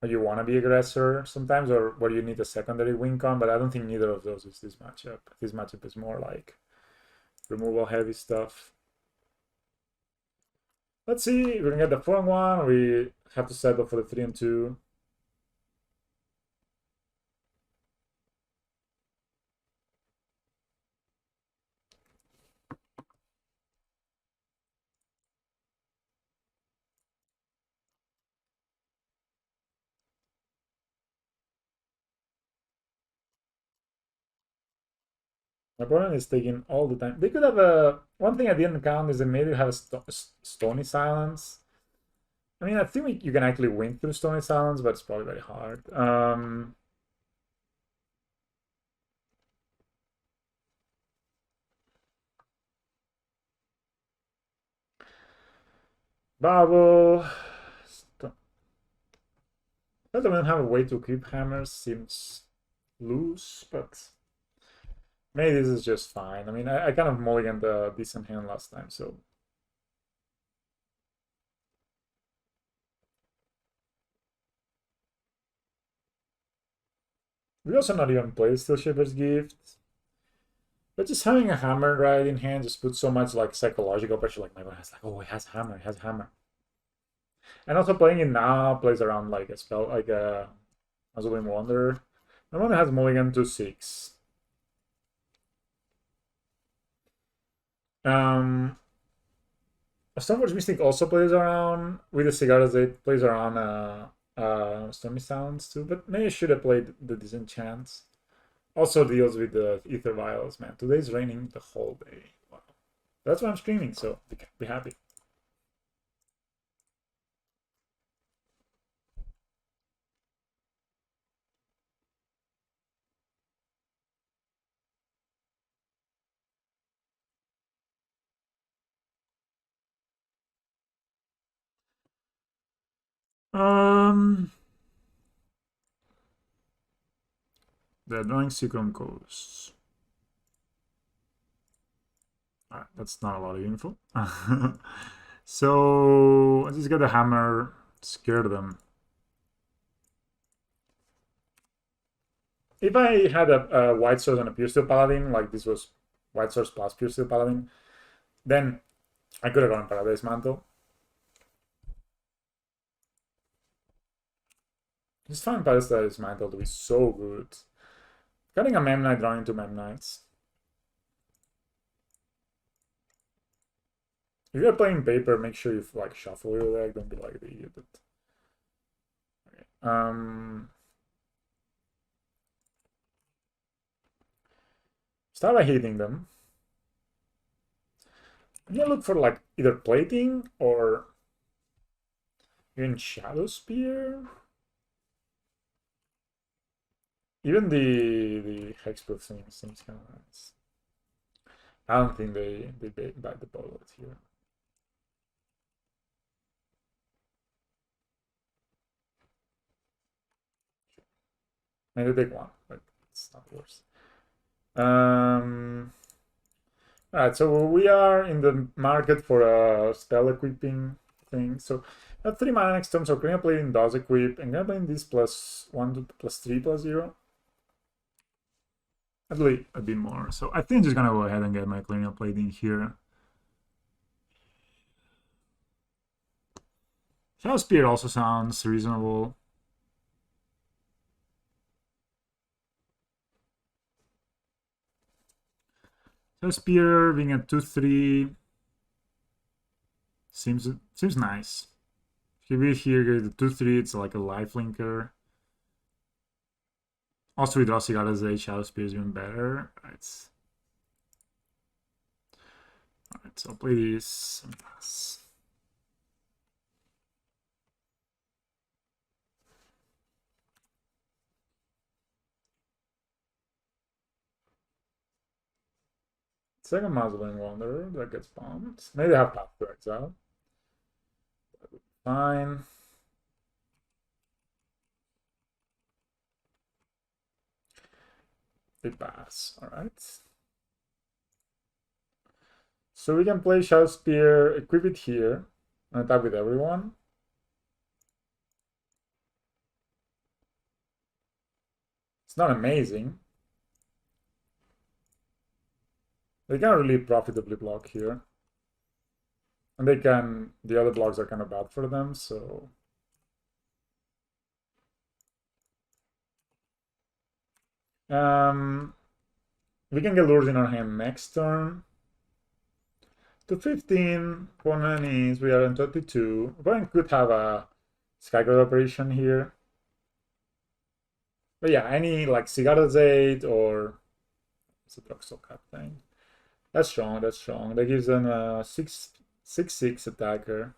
Or you want to be aggressor sometimes, or where you need a secondary win con, but I don't think neither of those is this matchup. This matchup is more like removal heavy stuff. Let's see, we're gonna get the 4-1. We have to settle for the 3-2. My opponent is taking all the time. They could have a one thing I didn't count is they maybe have a Stony Silence. I mean, I think you can actually win through Stony Silence, but it's probably very hard. Bubble. I don't have a way to keep hammers. Seems loose, but maybe this is just fine. I mean, I kind of mulliganed a decent hand last time, so. We also not even play Steel Shaper's Gift. But just having a hammer right in hand just puts so much like psychological pressure. Like my opponent has like, oh, he has hammer, he has hammer. And also playing it now plays around like a spell, like a Azulin Wonder. My opponent has mulligan to 6. Stoneforge Mystic also plays around with the Cigaras. It plays around Stormy Sounds too, but maybe I should have played the Disenchants. Also deals with the Ether Vials, man. Today's raining the whole day. Wow. That's why I'm streaming, so be happy. Um, the Annoying Seacrom Coast. Alright, that's not a lot of info. So I just got a hammer, scare them. If I had a white source and a pure steel paladin, like this was white source plus pure steel paladin, then I could have gone Paradise Mantle. Just find Paradise Mantle to be so good. Cutting a Memnite, drawing two Memnites. If you're playing paper, make sure you like shuffle your deck. Don't be like the idiot. Okay. Start by hitting them. I'm gonna look for like either plating or even Shadow Spear. Even the hexproof thing seems kind of nice. I don't think they bite the bullet here. Maybe they take one, but it's not worse. Alright, so we are in the market for a spell equipping thing. So I have 3 mana next turn, so Cranial Plating does equip, and gonna play this +1 to +3 +0. Actually, a bit more. So I think I'm just gonna go ahead and get my Cranial Plating here. Shadow Spear also sounds reasonable. Shadow Spear being a 2/3 seems nice. If you here get the 2/3, it's like a life linker. Also with Rossiga's Age, Shadow Spear is even better. Alright, so I'll play this and pass. Second Mausoleum Wanderer, that gets bombed. Maybe I have Path to Exile. Fine. They pass, alright. So we can play Shadow Spear, equip it here, and attack with everyone. It's not amazing. They can't really profitably block here. And they can, the other blocks are kind of bad for them, so... We can get lures in our hand next turn. To 15, opponent is, we are on 32. Opponent could have a Skyguard operation here. But yeah, any like Cigarras 8 or it's a Drugstore Cat thing. That's strong, that's strong. That gives them a 6/6 attacker.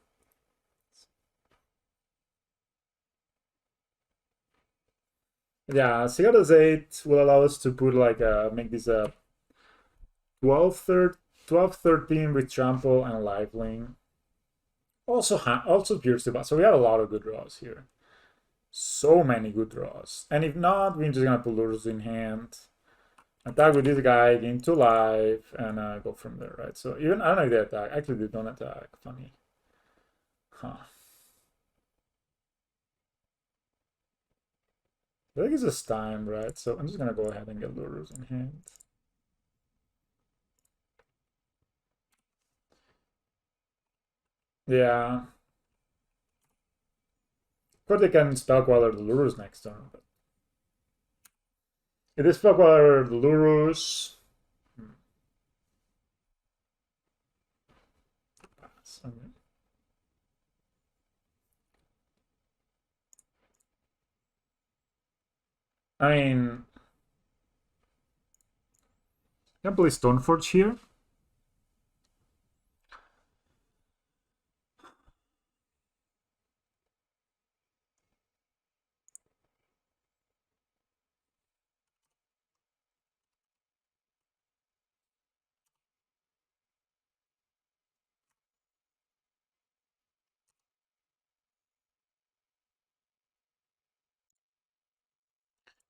Yeah, Cigarras 8 will allow us to put like make this a 12/13 with trample and lifelink. Also Pierce to Pass. So we have a lot of good draws here. So many good draws. And if not, we're just gonna put lures in hand. Attack with this guy, gain 2 life, and go from there, right? So even, I don't know if they attack. Actually, they don't attack. Funny. Huh. I think it's just time, right? So I'm just gonna go ahead and get lures in hand. Yeah. Of course, they can Spellqueller the lures next turn, but if they Spellqueller the lures... Pass. Okay. I mean, I can play Stoneforge here.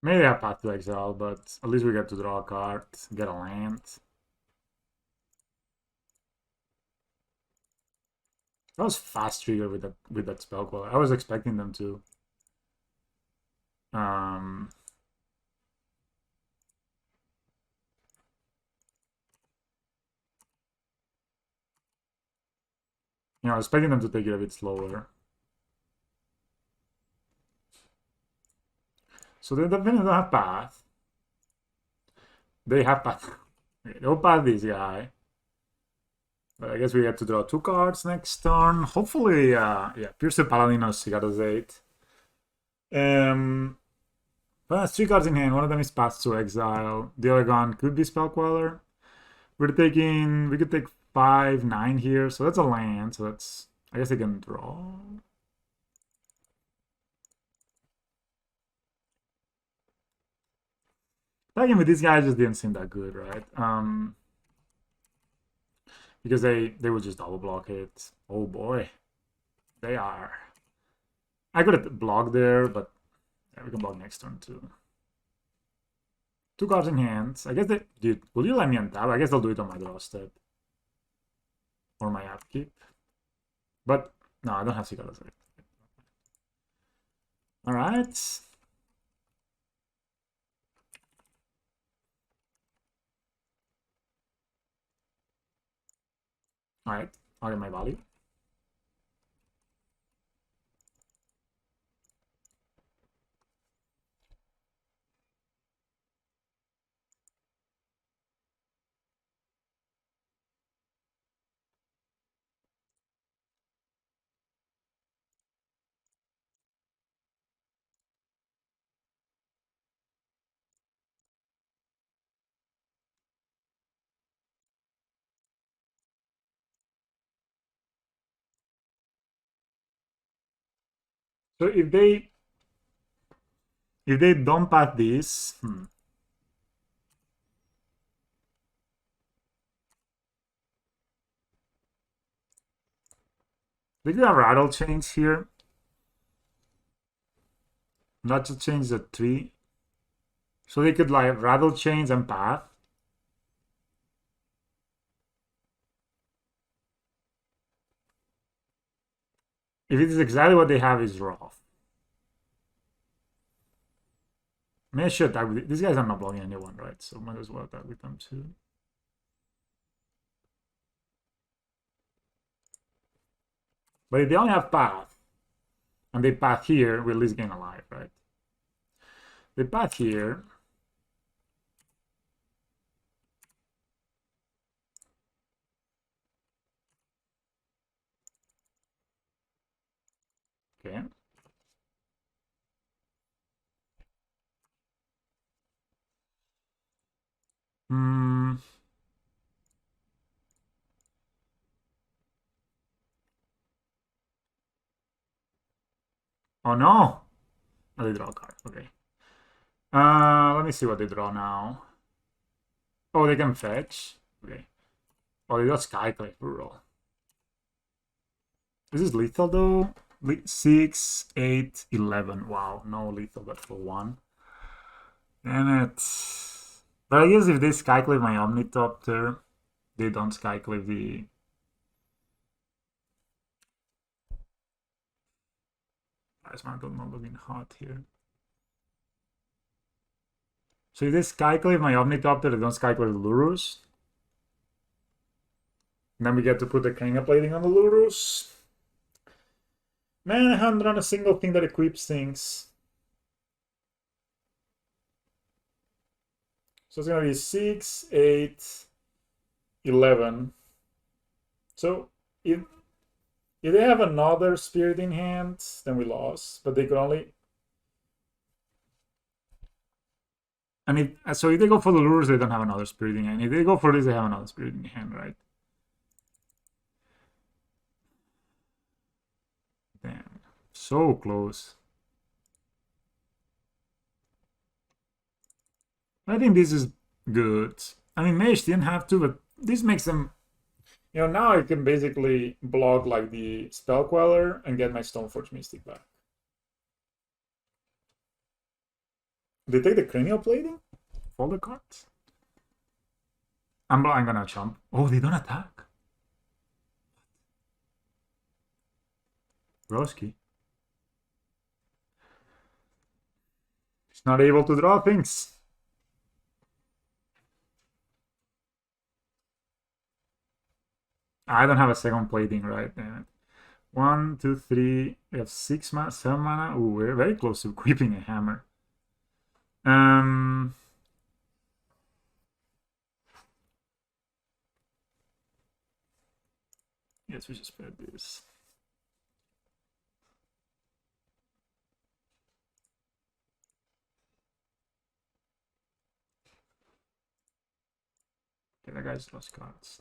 Maybe I Path to Exile, but at least we get to draw a card, get a land. That was fast trigger with that Spellqueller. I was expecting them to. You know, I was expecting them to take it a bit slower. So they definitely don't have Path. They have Path. They'll Path this guy. But I guess we get to draw 2 cards next turn. Hopefully, yeah, Pierce the Paladin or Cigarras 8. But that's 3 cards in hand. One of them is Path to Exile. The other gun could be Spellqueller. We could take 5/9 here. So that's a land. So that's, I guess they can draw. Attacking with these guys just didn't seem that good, right? Because they would just double block it. Oh boy. They are. I could have blocked there, but yeah, we can block next turn too. Two cards in hand. I guess they... Dude, will you let me untap? I guess they'll do it on my draw step. Or my upkeep. But, no, I don't have Cicadas. Alright. Alright, I'll get my value. So if they don't pass this, they could have rattle chains here. Not to change the tree. So they could like rattle chains and path. If it is exactly what they have, is rough. I mean, I should attack with these guys are not blocking anyone, right? So might as well attack with them too. But if they only have path, and they path here, we at least gain a life, right? They path here. Okay. Hmm. Oh no! Oh, they draw a card. Okay. Let me see what they draw now. Oh, they can fetch. Okay. Oh, they got Skyclave. Brutal. This is lethal though. 6, 8, 11. Wow, no lethal, but for 1. Damn it. But I guess if they Skyclave my Omnitopter, they don't Skyclave the... Guys, man, I'm not looking hot here. So if they Skyclave my Omnitopter, they don't Skyclave the Lurus. And then we get to put the Kanga plating on the Lurus. Man, I haven't run a single thing that equips things. So it's gonna be 6, 8, 11. So if they have another spirit in hand, then we lost. But they could only... And if they go for the lures, they don't have another spirit in hand. If they go for this, they have another spirit in hand, right? Damn. So close. I think this is good. I mean, Mage didn't have to, but this makes them... You know, now I can basically block like the Spell Queller and get my Stoneforge Mystic back. They take the Cranial Plating? Folder cards? I'm gonna jump. Oh, they don't attack. Broski. He's not able to draw things. I don't have a second plating, right? Damn it. 1, 2, 3. We have 6 mana, 7 mana. Ooh, we're very close to equipping a hammer. Yes, we just put this. Okay, that guy's lost cards.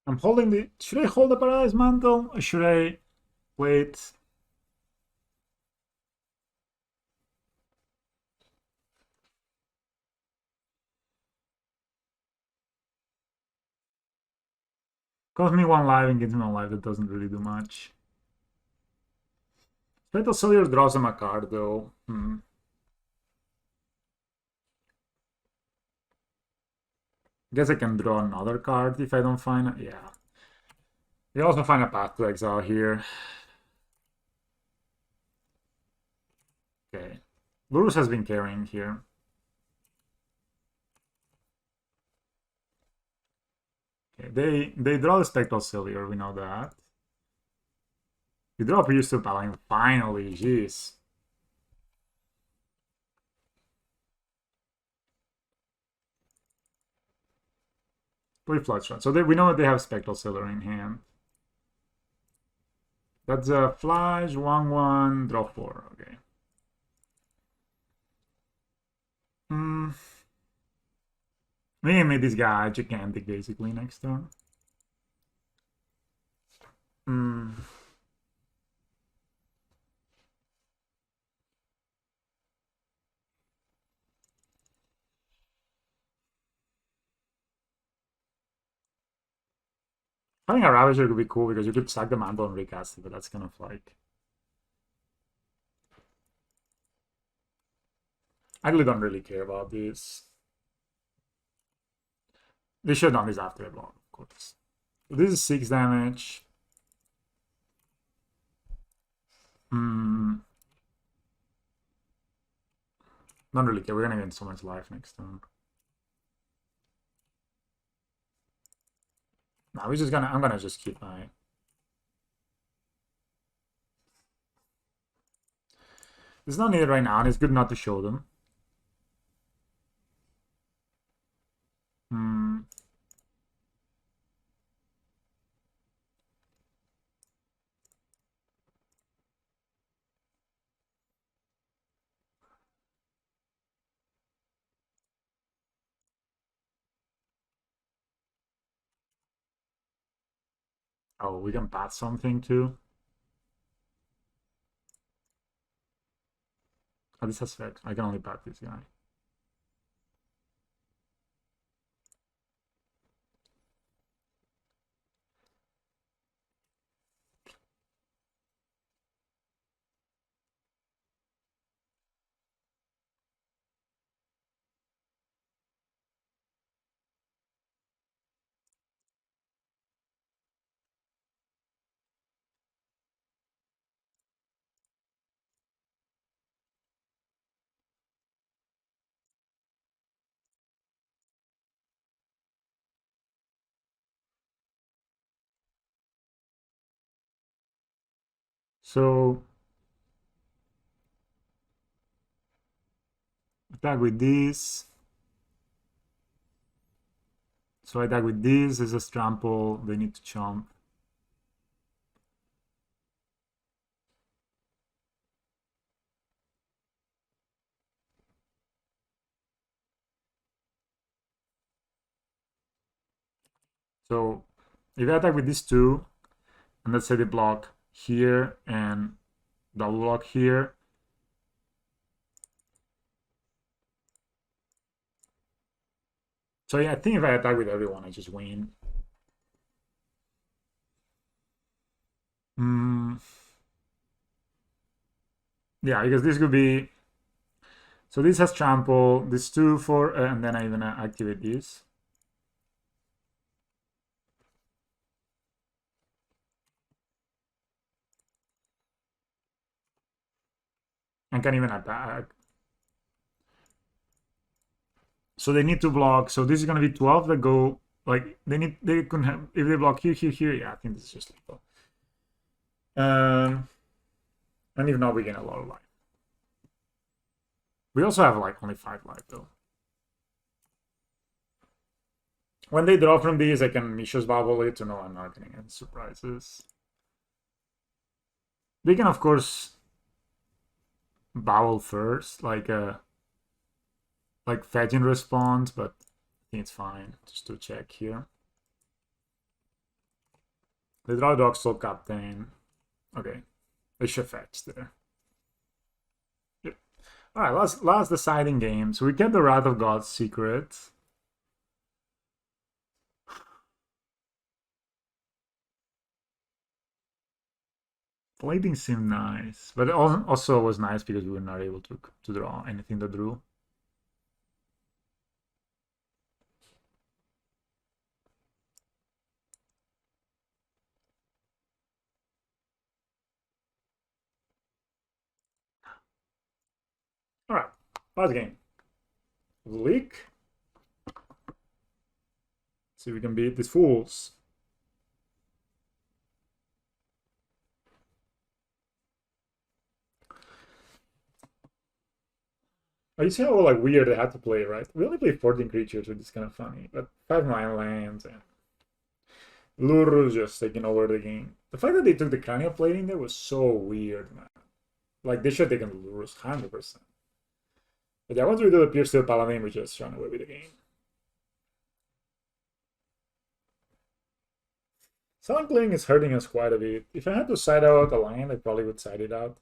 I'm holding the... Should I hold the Paradise Mantle? Or should I wait? Costs me 1 life and gives me 1 life. That doesn't really do much. Fatal Soldier draws him a card, though. Guess I can draw another card if I don't find it. Yeah. We also find a path to exile here. Okay. Lurus has been carrying here. Okay, they draw the Spectral Silver, we know that. You draw Priest to Paladin, finally, jeez. Play Flush Run. So we know that they have Spectral Silver in hand. That's a flash, 1/1, draw 4. Okay. Maybe make this guy gigantic basically next turn. Having a Ravager could be cool because you could sack the mantle and recast it, but that's kind of like... I really don't really care about this. They should have done this after a block, of course. This is 6 damage. Don't really care. We're gonna gain so much life next turn. No, we're just gonna... I'm gonna just keep my... It's not needed right now, and it's good not to show them. Oh, we can bat something too. Oh, this has fetch. I can only bat this guy. So attack with this. So I attack with this. This is trample. They need to chomp. So if I attack with these two, and let's say they block here and double block here. So yeah, I think if I attack with everyone, I just win. Yeah, because this could be... So this has trample, this 2, 4, and then I even activate this. And can even attack. So they need to block. So this is gonna be 12 that go... Like, they couldn't have... If they block here, here, here, yeah, I think this is just lethal. And if not, we gain a lot of life. We also have, like, only 5 life, though. When they draw from these, I can Mishra's Bubble it to know I'm not getting any surprises. They can, of course, Bubble first, like fetch in response, but I think it's fine just to check here. They draw Dog Soul Captain. Okay. They should fetch there. Yep. Alright, last deciding game. So we get the Wrath of God's secret. Blading seemed nice, but it also was nice because we were not able to draw anything that drew. All right, last game. Leak. See if we can beat these fools. Oh, you see how like weird they had to play, right? We only play 14 creatures, which is kind of funny, but 5/9 lands and Lurus just taking over the game. The fact that they took the cranial plating there was so weird, man. Like they should have taken Lurus 100%. But yeah, once we do the Pierce Steel Paladin, we just run away with the game. Silent Clearing is hurting us quite a bit. If I had to side out a land, I probably would side it out.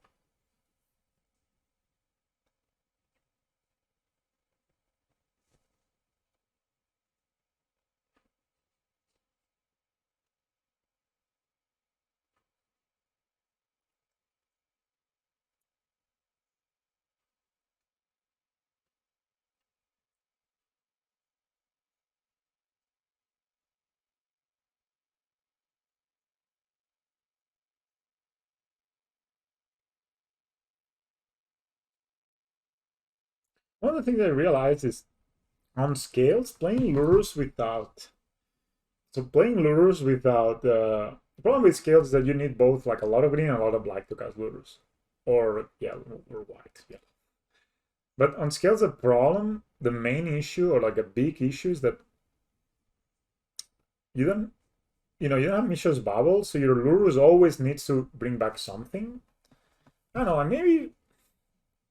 One of the things I realized is on scales, playing lures without. So playing lures without the problem with scales is that you need both like a lot of green and a lot of black to cast lures, or yellow or white. Yeah. But on scales, the problem, the main issue or like a big issue is that you don't, you don't have Mishra's Bubble, so your lures always needs to bring back something. I don't know. I maybe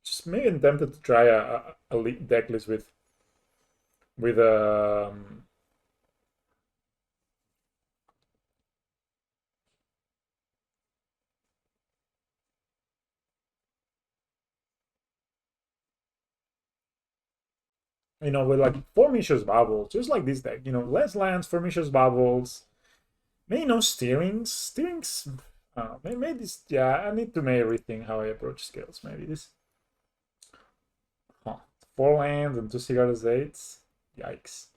just maybe I'm tempted to try a deck list with with like 4 Mishra's Bubbles, just like this deck. Less lands, 4 Mishra's Bubbles. Maybe no steerings. Steerings. I don't know. Maybe this. Yeah, I need to maybe rethink how I approach scales. Maybe this. Huh. 4 lands and 2 Cigarettes 8s. Yikes.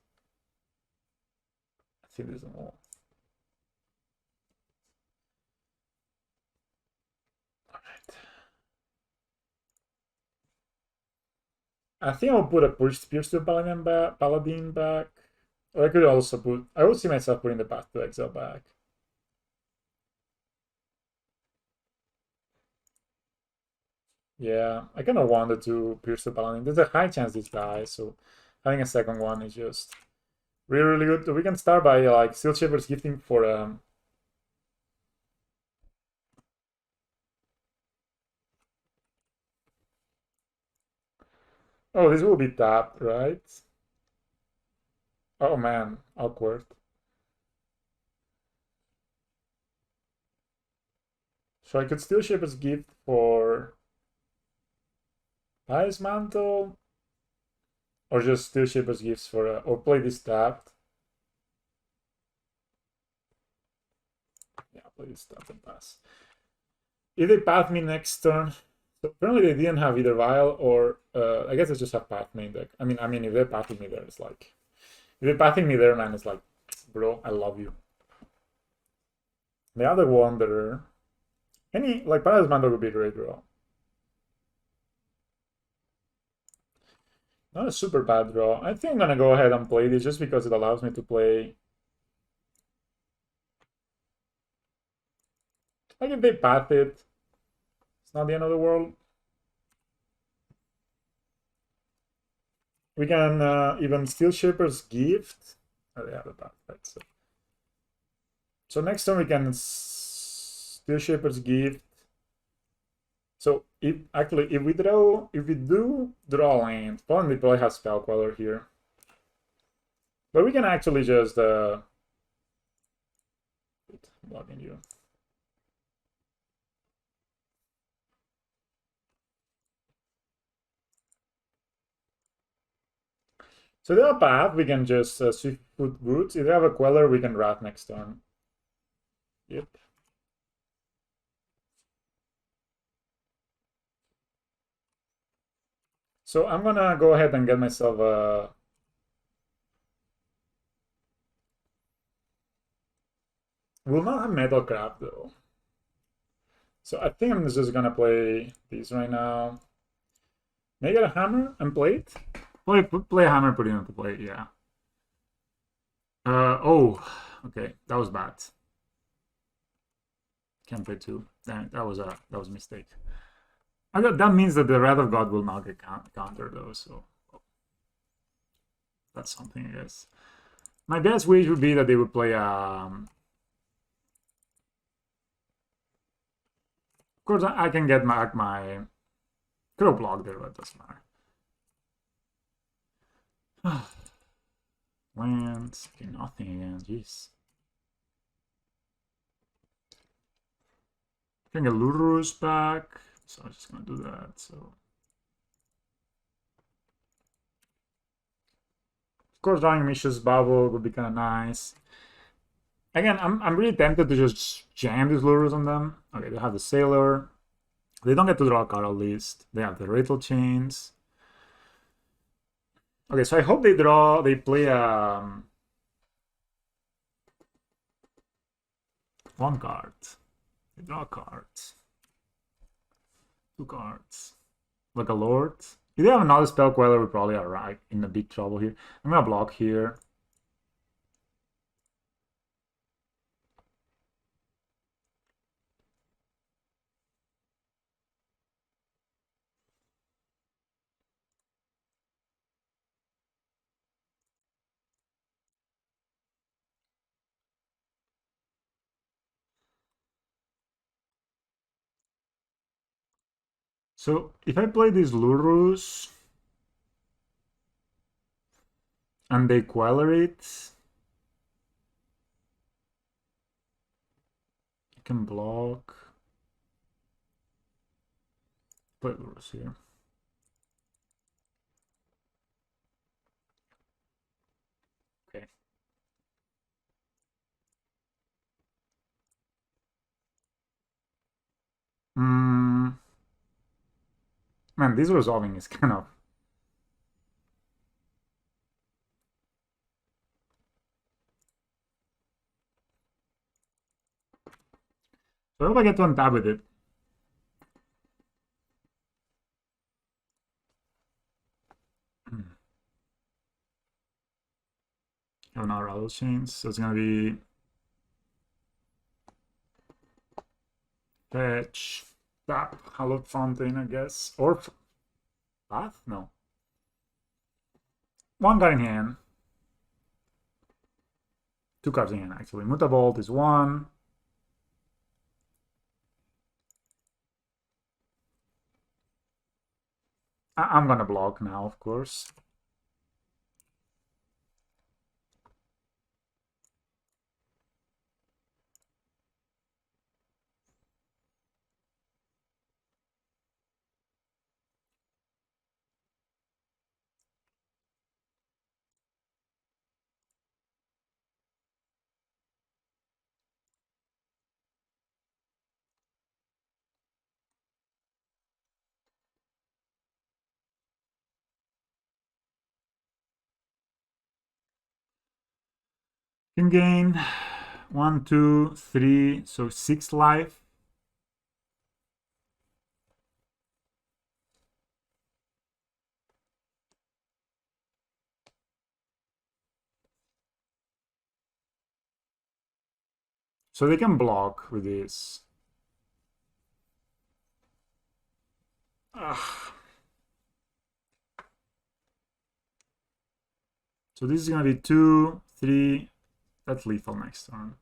I think there's more. Alright. I think I'll put a Pierce to Paladin back. Or I could also put. I would see myself putting the Path to Exile back. Yeah, I kind of wanted to Pierce the Paladin. There's a high chance this dies, so having a second one is just really, really good. We can start by like Steel Shaper's Gifting for Oh, this will be tapped, right? Oh man, awkward. So I could Steel Shaper's Gift for Ice Mantle, or just Steel Shaper's Gifts for or play this tapped. Yeah, play this tapped and pass. If they path me next turn, so apparently they didn't have either Vial or I guess they just have path main deck. I mean, if they're pathing me there, it's like if they're pathing me there, man, it's like, bro, I love you. The other Wanderer, any like Paradise Mantle would be a great draw. Not a super bad draw. I think I'm gonna go ahead and play this just because it allows me to play. Like if they path it, it's not the end of the world. We can even Steel Shaper's Gift. Oh, they have a path, right? So next turn we can Steel Shaper's Gift. So if we do draw land, probably have Spell Queller here. But we can actually just blocking you. So they have a path, we can just Swift Foot Boots. If they have a Queller, we can Wrath next turn. Yep. So I'm gonna go ahead and get myself a... Will not have Metal Crab though. So I think I'm just gonna play these right now. May I get a hammer and play it? Play a hammer, put it into play, yeah. Oh, okay, that was bad. Can't play two. Damn it, that was a mistake. That means that the Wrath of God will not get countered though, so that's something, I guess. My best wish would be that they would play of course I can get my Crow block there, but it doesn't matter. Lands, okay, nothing again, jeez. Can get Lurus back, so I'm just gonna do that, so. Of course, drawing Mishra's Bubble would be kind of nice. Again, I'm really tempted to just jam these Lurus on them. Okay, they have the Sailor. They don't get to draw a card at least. They have the Rattle Chains. Okay, so I hope they play one card. They draw a card. Two cards. Like a Lord. If they have another Spell Queller, we probably are right in a big trouble here. I'm gonna block here. So if I play these Lurus and they Queller it, I can block. Play Lurus here. Okay. Man, this resolving is kind of... So I hope I get to untap with it. Have another Rattle Chains, so it's gonna be fetch, tap, Hallowed Fountain, I guess, or path? No. One card in hand. Two cards in hand, actually. Mutavault is one. I'm gonna block now, of course. Can gain 1, 2, 3, so 6 life. So they can block with this. Ugh. So this is gonna be 2, 3. That's lethal next turn.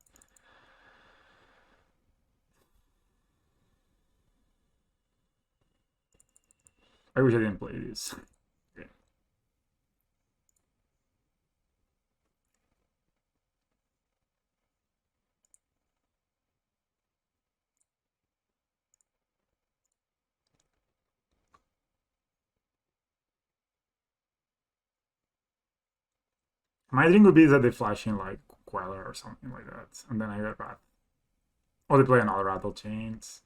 I wish I didn't play this. Okay. My dream would be that they flash in like Queller or something like that, and then I get Wrath. Or they play another Rattle Chains.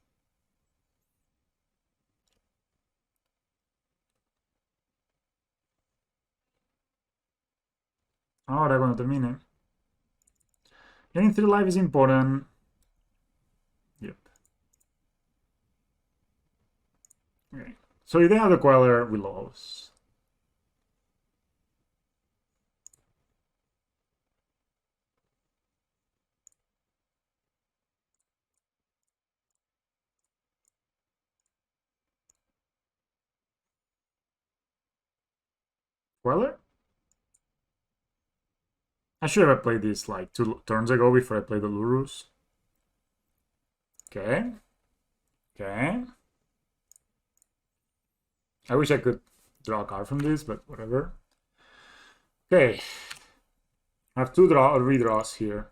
Ahora cuando termine. Getting 3 life is important. Yep. Okay. So if they have the Queller, we lose. Queller? I should have played this like 2 turns ago before I played the Lurus. Okay. Okay. I wish I could draw a card from this, but whatever. Okay. I have 2 redraws here.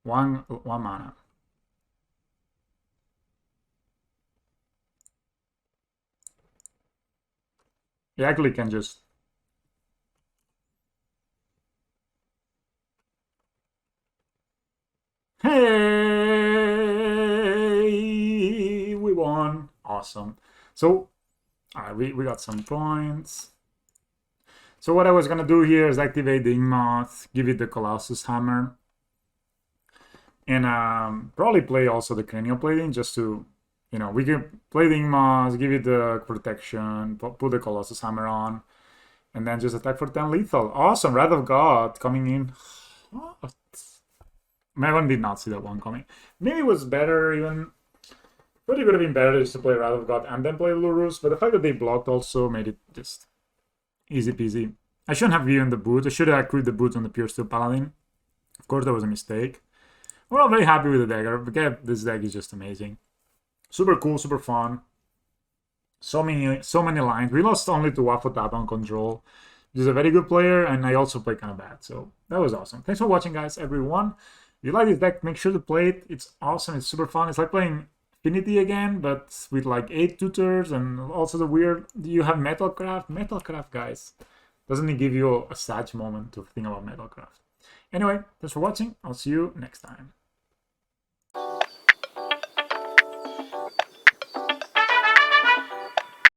One mana. You actually can just... Hey! We won. Awesome. So, alright, we got some points. So what I was gonna do here is activate the Moth, give it the Colossus Hammer, and probably play also the Cranial Plating just to, you know, we can play the Moth, give it the protection, put the Colossus Hammer on, and then just attack for 10 lethal. Awesome, Wrath of God coming in. What? Megan did not see that one coming. Maybe it was better even. But it would have been better just to play Wrath of God and then play Lurus, but the fact that they blocked also made it just easy peasy. I shouldn't have given the boot. I should have accrued the boot on the Pure Steel Paladin. Of course, that was a mistake. We're all very happy with the deck. This deck is just amazing. Super cool, super fun. So many lines. We lost only to Waffle Tap on Control. He's a very good player, and I also play kind of bad. So that was awesome. Thanks for watching, guys, everyone. If you like this deck, make sure to play it. It's awesome. It's super fun. It's like playing Affinity again, but with like 8 tutors and also the weird... You have Metalcraft. Metalcraft, guys. Doesn't it give you a sad moment to think about Metalcraft? Anyway, thanks for watching. I'll see you next time.